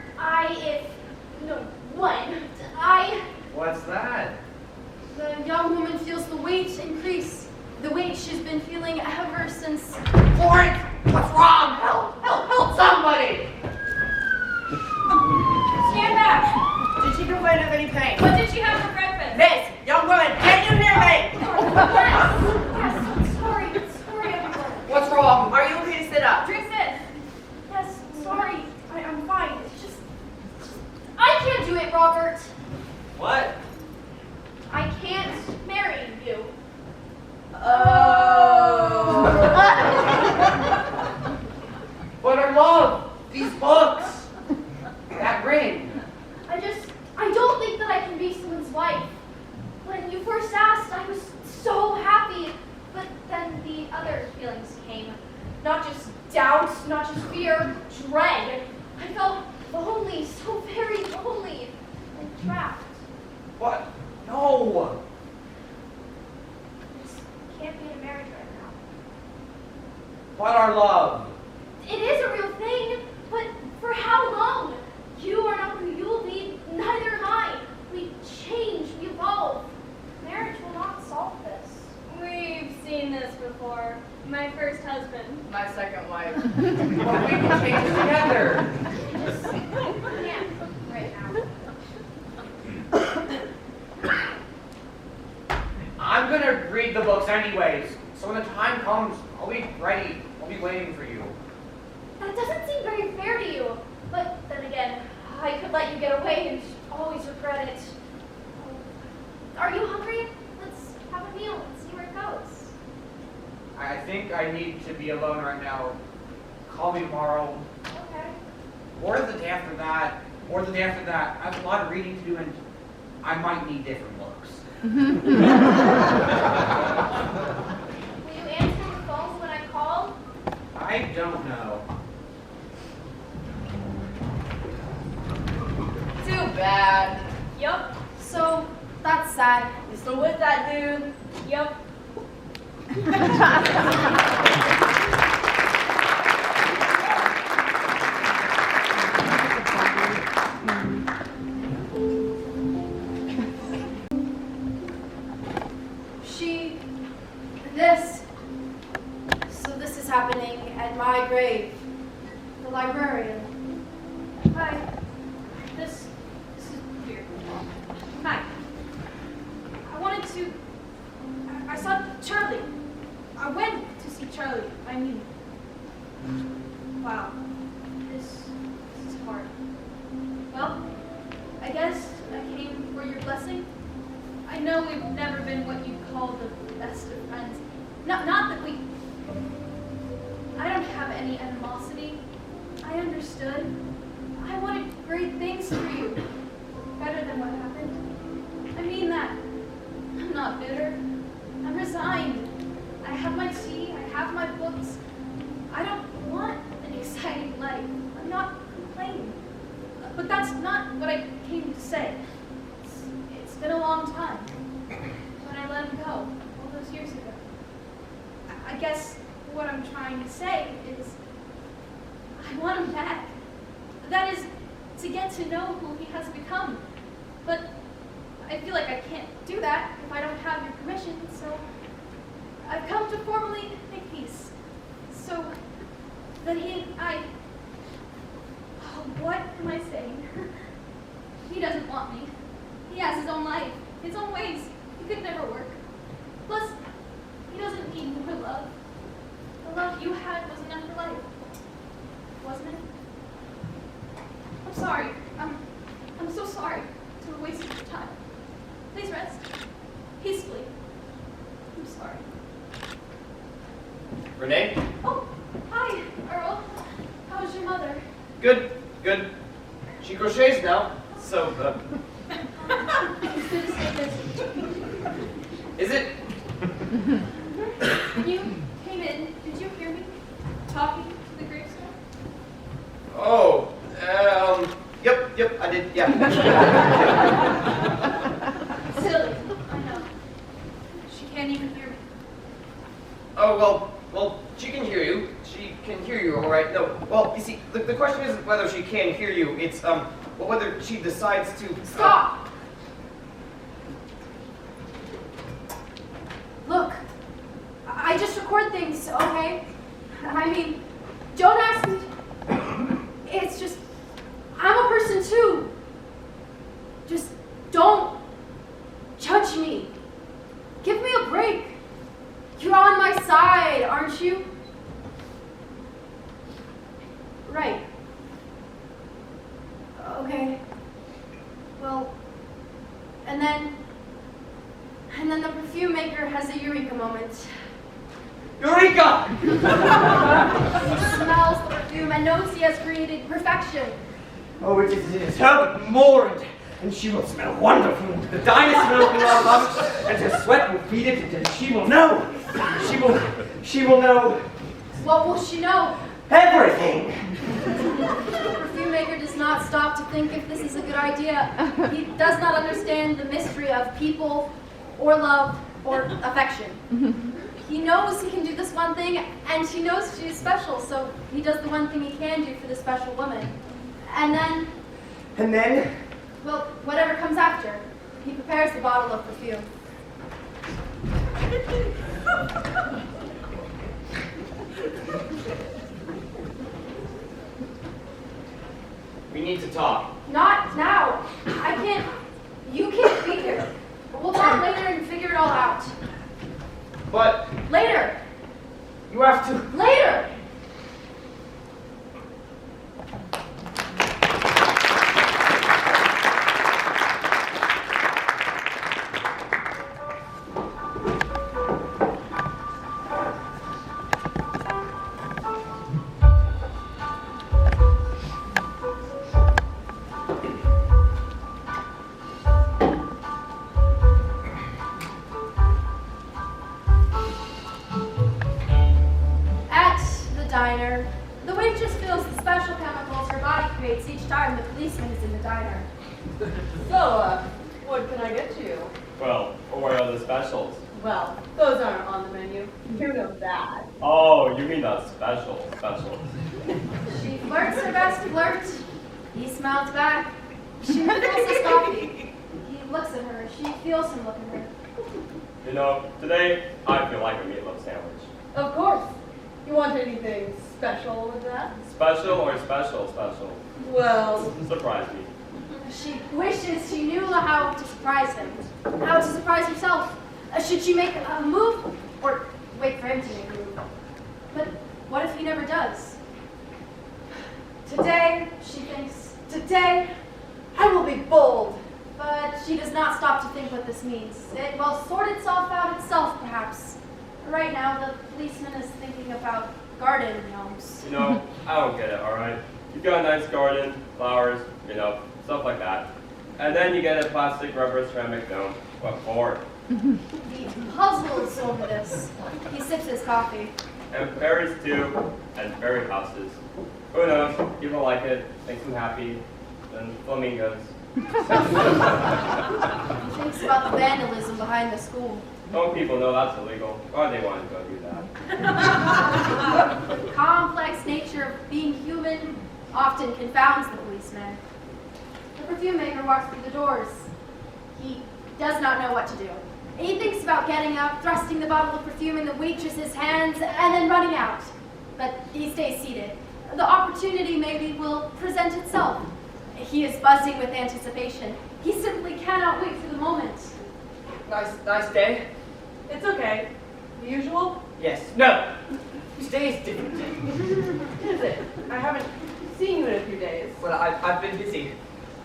What's that? The young woman feels the weight increase. The weight she's been feeling ever since. Florence! What's wrong? Help somebody! stand back. Did she complain of any pain? What did she have for breakfast? Miss, young woman, can you hear me? Yes, sorry everyone. What's wrong? Are you okay to sit up? Drink this. Yes, sorry, I'm fine. It's just, I can't do it, Robert. What? I can't marry you. Oh. But our love, these books, that ring. I don't think that I can be someone's wife. When you first asked, I was so happy, but then the other feelings came. Not just doubt, not just fear, dread. I felt lonely, so very lonely, and trapped. What? No. I just can't be in a marriage right now. But our love. It is a real thing, but for how long? You are not who you will be, neither am I. We change, we evolve. Marriage will not solve this. We've seen this before. My first husband. My second wife. But we can change together. I just can't right now. I'm gonna read the books anyways, so when the time comes, I'll be ready. I'll be waiting for you. That doesn't seem very fair to you. But then again, I could let you get away and always regret it. Are you hungry? Let's have a meal and see where it goes. I think I need to be alone right now. Call me tomorrow, Okay. or the day after that, or the day after that. I have a lot of reading to do, and I might need different books. Will you answer the phone when I call? I don't know. Too bad. Yup. So, that's sad. You still with that dude? Yup. So this is happening at my grave. The librarian. Hi. This is weird. Hi. I saw Charlie. I went to see Charlie. Wow. This is hard. Well, I guess I came for your blessing. I know we've never been what you'd call the best of friends. Not that we any animosity. I understood. I wanted great things for you. Better than what happened. I mean that. I'm not bitter. I'm resigned. I have my tea. I have my books. I don't want an exciting life. I'm not complaining. But that's not what I came to say. It's been a long time. When I let him go, all those years ago. I guess what I'm trying to say is I want him back. That is, to get to know who he has become. But I feel like I can't do that if I don't have your permission, so I've come to formally make peace. So that he and I... Oh, what am I saying? He doesn't want me. He has his own life, his own ways. He could never work. Plus, he doesn't need more love. The love you had was enough for life. Wasn't it? I'm sorry. I'm so sorry to have wasted your time. Please rest. Peacefully. I'm sorry. Renee? Oh, hi, Earl. How's your mother? Good, good. She crochets now, so, It's good to stay busy. is it? When you came in, did you hear me talking to the gravestone? Oh, yep, I did, yeah. Silly, I know. She can't even hear me. Oh, well, she can hear you. She can hear you, all right. No, well, you see, the question isn't whether she can hear you. It's, well, whether she decides to... Stop! Look, I just record things, okay? I mean, don't ask me. It's just, I'm a person too. Just don't judge me. Give me a break. You're on my side, aren't you? Right. Okay. Well, and then the perfume maker has a eureka moment. Eureka! He smells the perfume and knows he has created perfection. Oh, it is her but more, and she will smell wonderful. The diner smells will love it, and her sweat will feed it, and she will know. She will know What will she know? everything. The perfume maker does not stop to think if this is a good idea. He does not understand the mystery of people, or love, or affection. He knows he can do this one thing, and he knows she is special, so he does the one thing he can do for the special woman. And then, well, whatever comes after, he prepares the bottle of perfume. We need to talk. Not now. I can't, you can't be here. We'll talk later and figure it all out. But Later. you have to... Later. Diner. The waitress feels the special chemicals her body creates each time the policeman is in the diner. So, what can I get you? Well, where are the specials? Well, those aren't on the menu. You know that. Oh, you mean the specials. She flirts her best flirt. He smiles back. She refills his coffee. He looks at her. She feels him look at her. You know, today I feel like a meatloaf sandwich. Of course. You want anything special with that? Special or special? Well, Surprise me. She wishes she knew how to surprise him. How to surprise herself. Should she make a move? Or wait for him to make a move? But what if he never does? Today, she thinks, today, I will be bold. But she does not stop to think what this means. It will sort itself out itself, perhaps. Right now, the policeman is thinking about garden gnomes. You know, I don't get it, alright? You've got a nice garden, flowers, you know, stuff like that. And then you get a plastic, rubber, ceramic gnome. What for? He puzzles over this. He sips his coffee. And fairies too, and fairy houses. Who knows? People like it, makes them happy. And flamingos. He thinks about the vandalism behind the school. Don't people know that's illegal? Why do they want to go do that? The complex nature of being human often confounds the policeman. The perfume maker walks through the doors. He does not know what to do. He thinks about getting up, thrusting the bottle of perfume in the waitress's hands, and then running out. But he stays seated. The opportunity maybe will present itself. He is buzzing with anticipation. He simply cannot wait for the moment. Nice day. It's okay. The usual? Yes. No. This day is different. Is it? I haven't seen you in a few days. Well, I've been busy.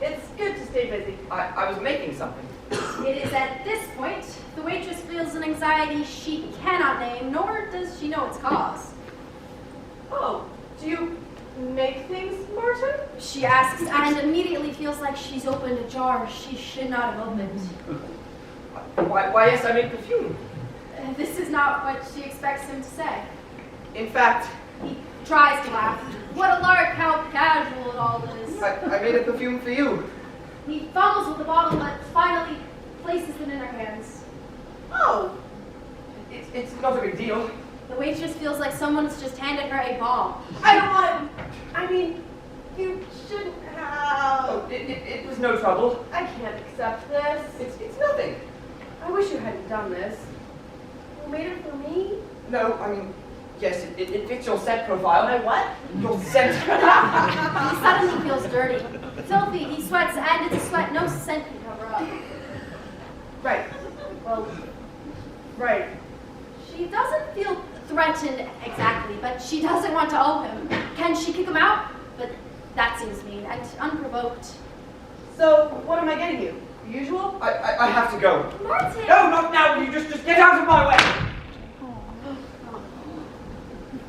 It's good to stay busy. I was making something. It is at this point the waitress feels an anxiety she cannot name, nor does she know its cause. Oh, do you make things, Martin? She asks and immediately feels like she's opened a jar she should not have opened. Why, yes, I make perfume. This is not what she expects him to say. In fact, He tries to laugh. What a lark, how casual it all is. I made a perfume for you. He fumbles with the bottle but finally places it in her hands. Oh, It's not a big deal. The waitress feels like someone's just handed her a bomb. I don't want. I mean, you shouldn't have. Oh, it was no trouble. I can't accept this. It's nothing. I wish you hadn't done this. You made it for me? No, I mean, yes, it fits your scent profile. My what? Your scent. He suddenly feels dirty, filthy. He sweats, and it's a sweat no scent can cover up. Right. Well, right. She doesn't feel threatened exactly, but she doesn't want to owe him. Can she kick him out? But that seems mean and unprovoked. So, what am I getting you? Usual? I have to go. Martin! No, not now. You just get out of my way.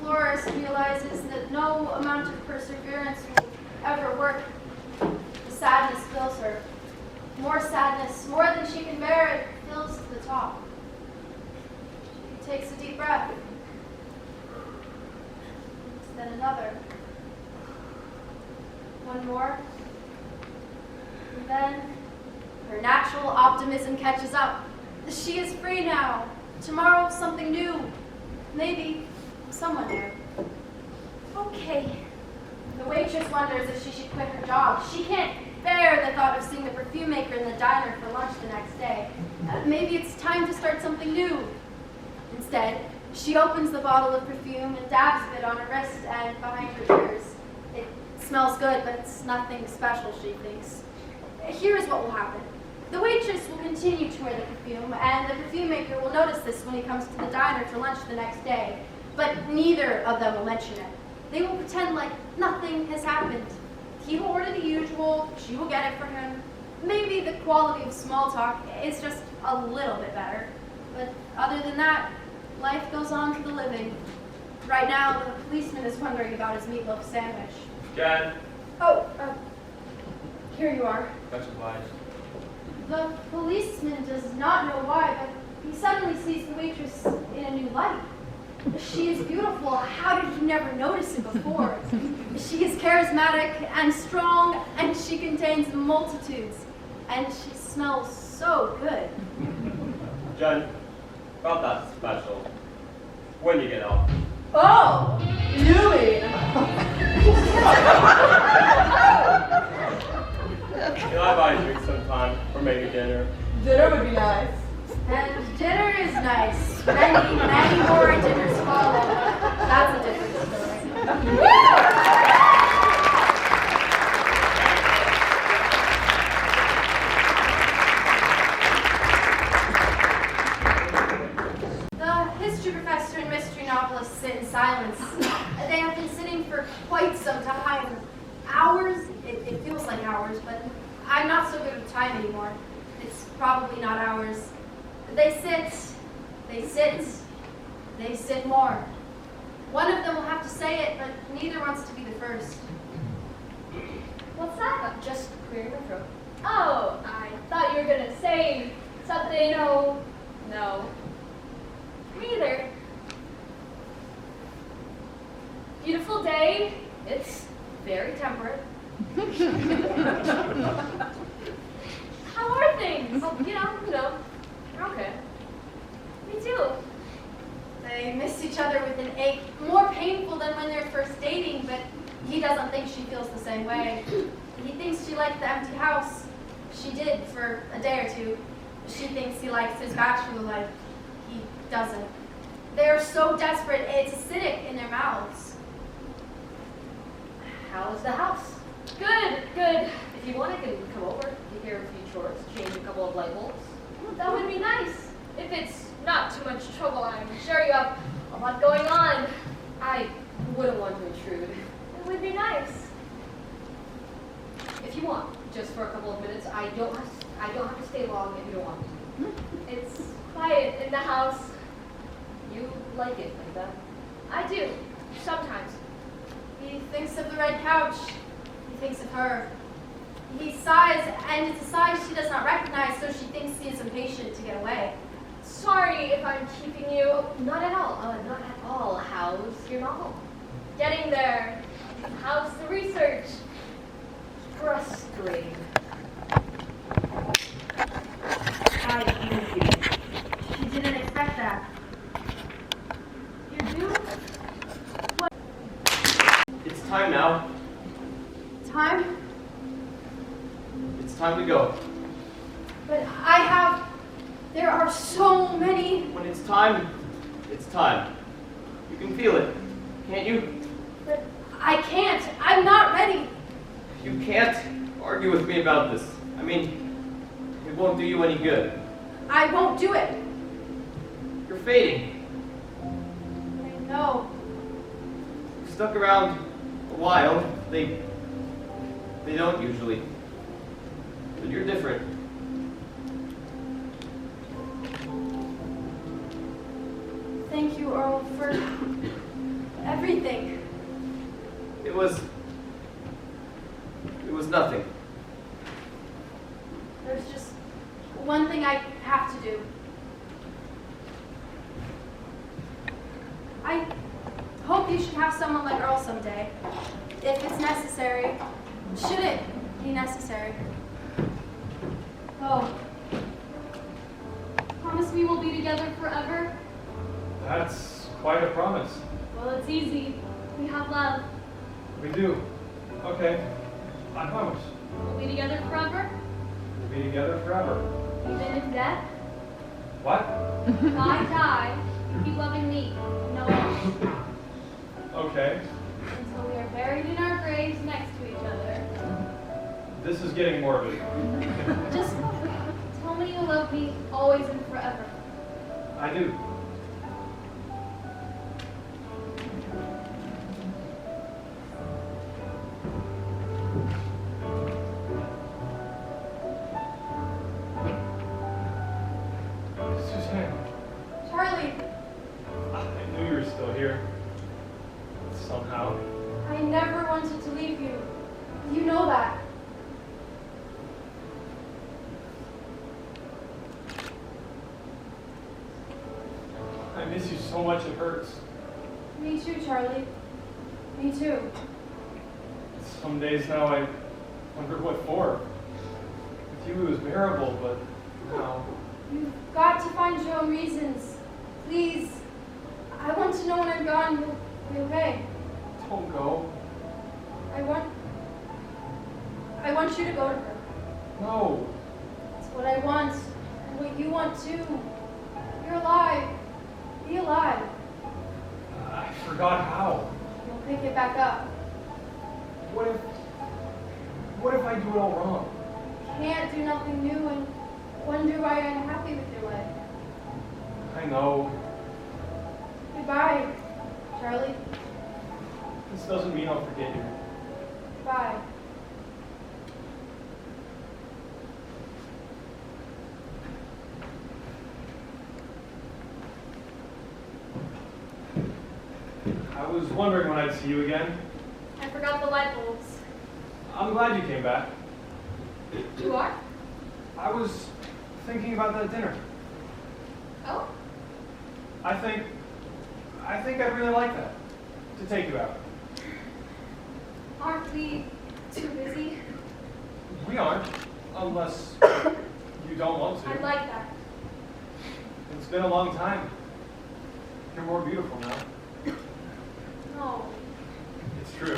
Flores realizes that no amount of perseverance will ever work. The sadness fills her. More sadness, more than she can bear, it fills to the top. She takes a deep breath. Then another. One more. And then her natural optimism catches up. She is free now. Tomorrow, something new. Maybe someone new. Okay. The waitress wonders if she should quit her job. She can't bear the thought of seeing the perfume maker in the diner for lunch the next day. Maybe it's time to start something new. Instead, she opens the bottle of perfume and dabs it on her wrist and behind her ears. It smells good, but it's nothing special, she thinks. Here is what will happen. The waitress will continue to wear the perfume, and the perfume maker will notice this when he comes to the diner for lunch the next day. But neither of them will mention it. They will pretend like nothing has happened. He will order the usual, she will get it for him. Maybe the quality of small talk is just a little bit better. But other than that, life goes on for the living. Right now, the policeman is wondering about his meatloaf sandwich. Jen, Oh, here you are. much obliged. The policeman does not know why, but he suddenly sees the waitress in a new light. She is beautiful. How did he never notice it before? She is charismatic and strong, and she contains multitudes. And she smells so good. Jen, about that special. When you get off. Oh, you mean? Can I buy a drink sometime? Or maybe dinner? Dinner would be nice. And dinner is nice. Many more dinners follow. That's a different story. The history professor and mystery novelist sit in silence. They have been sitting for quite some time. Hours? It feels like hours, but I'm not so good with time anymore. It's probably not hours. They sit more. One of them will have to say it, but neither wants to be the first. What's that? Just clearing my throat. Oh, I thought you were gonna say something. No. Me either. Beautiful day. It's very temperate. How are things? Oh, you know, you're okay. Me too. They miss each other with an ache, more painful than when they're first dating, but he doesn't think she feels the same way. He thinks she liked the empty house. She did for a day or two. She thinks he likes his bachelor life. He doesn't. They're so desperate, it's acidic in their mouths. How's the house? Good. If you want, I can come over, take care of a few chores, change a couple of light bulbs. That would be nice. If it's not too much trouble, I'm sure you have a lot going on. I wouldn't want to intrude. It would be nice. If you want, just for a couple of minutes, I don't have to stay long if you don't want me to. It's quiet in the house. You like it like that? I do, sometimes. He thinks of the red couch. He thinks of her. He sighs, and it's a sigh she does not recognize, so she thinks he is impatient to get away. Sorry if I'm keeping you. Not at all. Not at all. How's your novel? Getting there. How's the research? Frustrating. She didn't expect that. You do? It's time now. Time? It's time to go. But there are so many. When it's time, it's time. You can feel it, can't you? But I can't. I'm not ready. You can't argue with me about this. I mean, it won't do you any good. I won't do it. You're fading. I know. You've stuck around a while. They don't usually. But you're different. Thank you, Earl, for everything. It was nothing. There's just one thing I have to do. I hope you should have someone like Earl someday. If it's necessary. Should it be necessary? Oh. Promise me we'll be together forever? That's quite a promise. Well, it's easy. We have love. We do. Okay. I promise. We'll be together forever, We'll be together forever. even in death. What? If I die, keep loving me, no one. Okay. Until we are buried in our graves next to each other. This is getting morbid. Just tell me you love me always and forever. I do. Suzanne, Charlie, I knew you were still here. Somehow. I never wanted to leave you. You know that. I miss you so much it hurts. Me too, Charlie. Me too. Some days now I wonder what for. With you it was bearable, but now. You've got to find your own reasons. Please. I want to know when I'm gone, you'll be okay. Don't go. I want you to go to her. No. It's what I want, and what you want too. You're alive. Be alive. I forgot how. You'll pick it back up. What if I do it all wrong? Can't do nothing new and wonder why you're unhappy with your life. I know. Goodbye, Charlie. This doesn't mean I'll forget you. Bye. I was wondering when I'd see you again. I forgot the light bulbs. I'm glad you came back. You are? I was thinking about that dinner. Oh? I think I'd really like that, to take you out. Aren't we too busy? We aren't, unless you don't want to. I'd like that. It's been a long time. You're more beautiful now. No. It's true.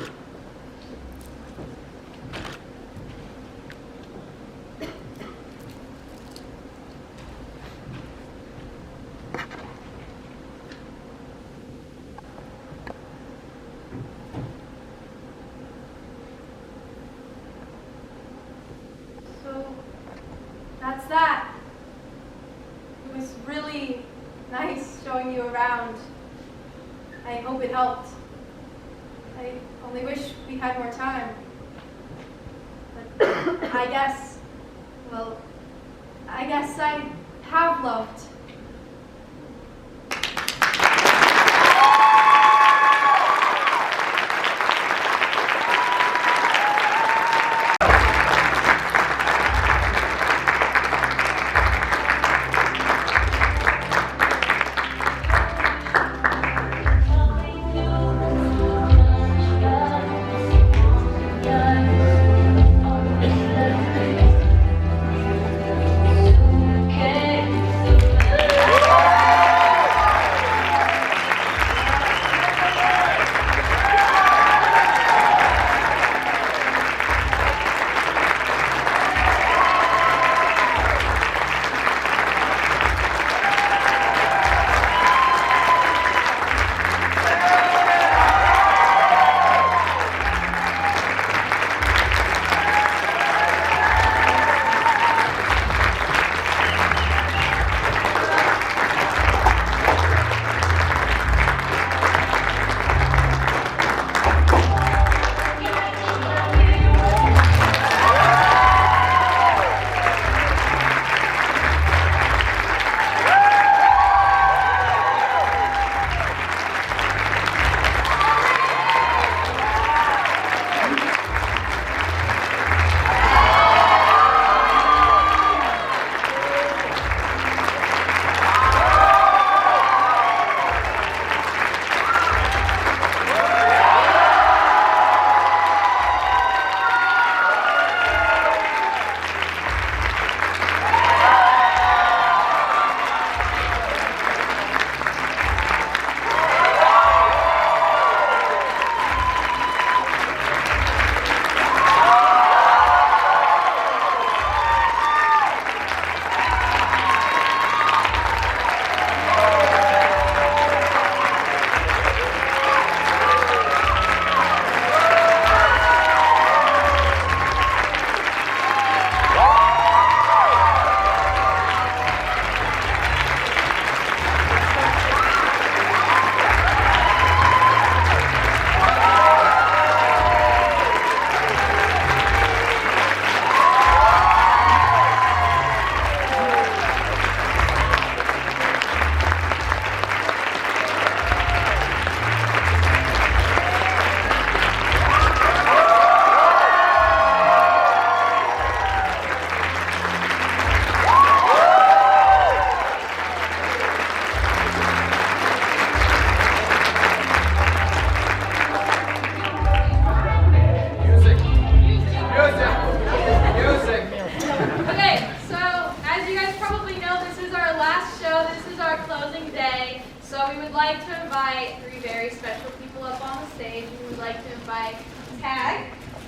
So, that's that. It was really nice showing you around. I hope it helped. I only wish we had more time. But I guess I have loved.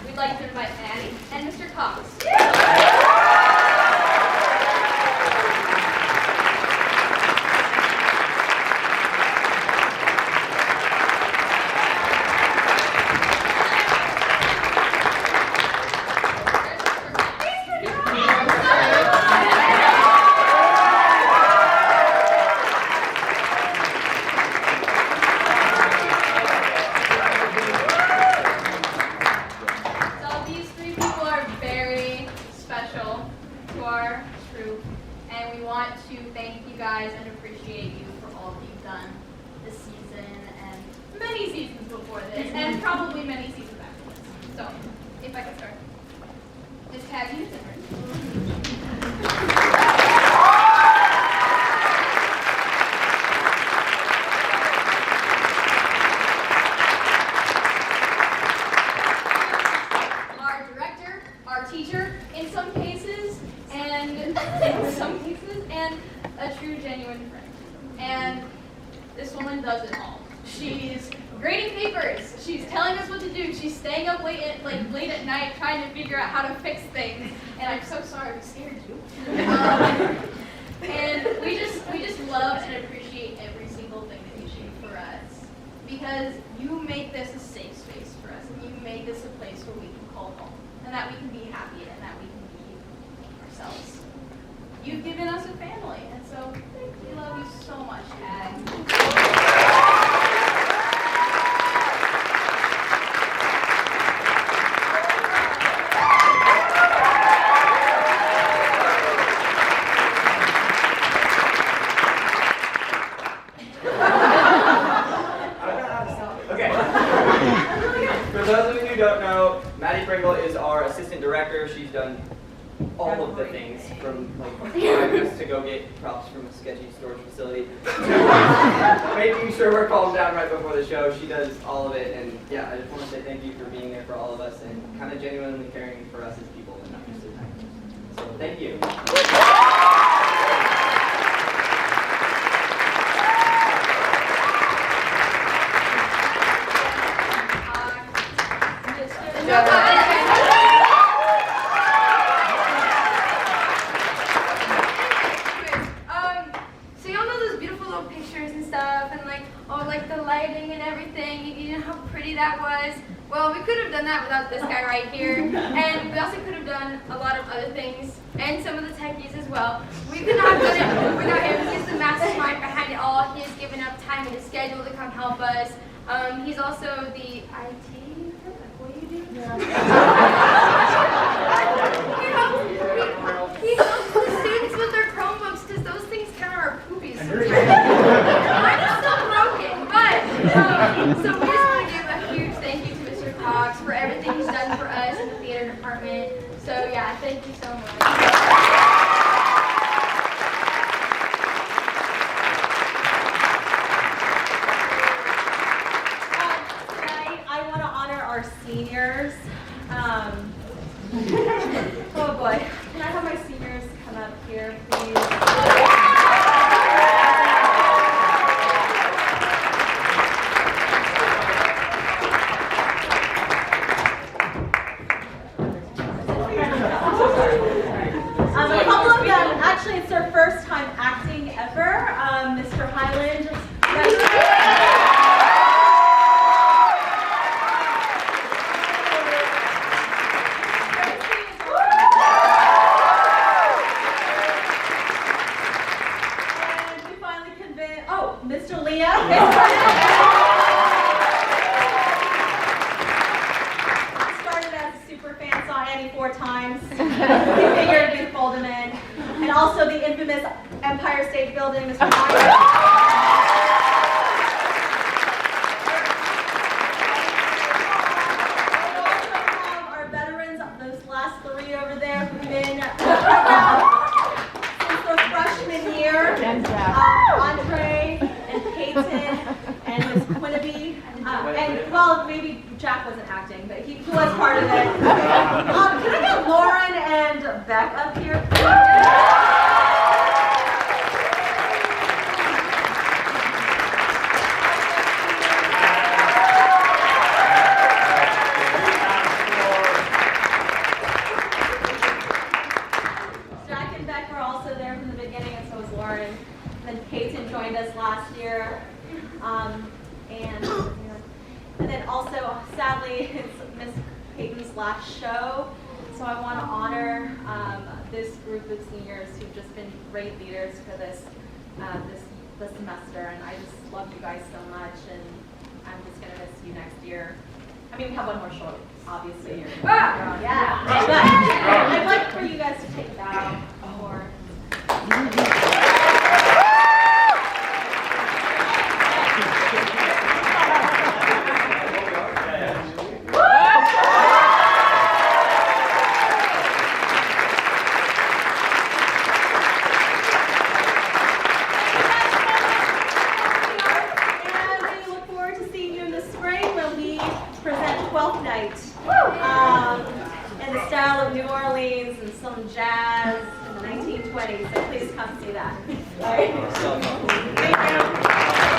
We'd like to invite Maddie and Mr. Cox. So these three people are very special. before this, and probably many seasons after this. So, if I could start. Miss Cat, you our director, our teacher, in some cases, and a true, genuine friend. And this woman does it all. She's grading papers. She's telling us what to do. She's staying up late at night trying to figure out how to fix things. And I'm so sorry we scared you. And we just love and appreciate every single thing that you do for us, because you make this a safe space for us, and you make this a place where we can call home, and that we can be happy, and that we can be ourselves. You've given us a family, and so we love you so much, Ag. For those of you who don't know, Maddie Pringle is our assistant director. She's done all of the things, from driving us to go get props from a sketchy storage facility, making sure we're calmed down right before the show. She does all of it, and yeah, I just want to say thank you for being there for all of us and kind of genuinely caring for us as people and not just as actors. So thank you. So y'all know those beautiful little pictures and stuff, and like the lighting and everything. You know how pretty that was. Well, we could have done that without this guy right here, and we also could have done a lot of other things, and some of the techies as well. We could not have done it without him. He's the mastermind behind it all. He has given up time in his schedule to come help us. He's also the IT. What do you do? He helps the students with their Chromebooks because those things kind of are poopies sometimes. Mine's still broken, but so we just want to give a huge thank you to Mr. Cox for everything he's done for us in the theater department. So yeah, thank you so much. Our seniors. Oh boy. Can I have my seniors come up here, please? A couple of them, actually it's their first time acting ever. Mr. Highland, right here. Mr. Leah. Started as a super fan, saw Annie 4 times. He figured we'd fold him in. And also the infamous Empire State Building, Mr. Myers. We also have our veterans, those last 3 over there who've been since their freshman year. Andre and Peyton and Miss Quinnaby, and well, maybe Jack wasn't acting, but he was part of it. Can I get Lauren and Beck up here, please? Jack and Beck were also there from the beginning, and so was Lauren. And then Peyton joined us last year, and then also, sadly, it's Miss Peyton's last show, so I want to honor this group of seniors who've just been great leaders for this semester, and I just love you guys so much, and I'm just going to miss you next year. I mean, we have one more show, obviously. Yeah, but I'd like for you guys to take a bow for. night in the style of New Orleans and some jazz in the 1920s. So please come see that. All right. Thank you.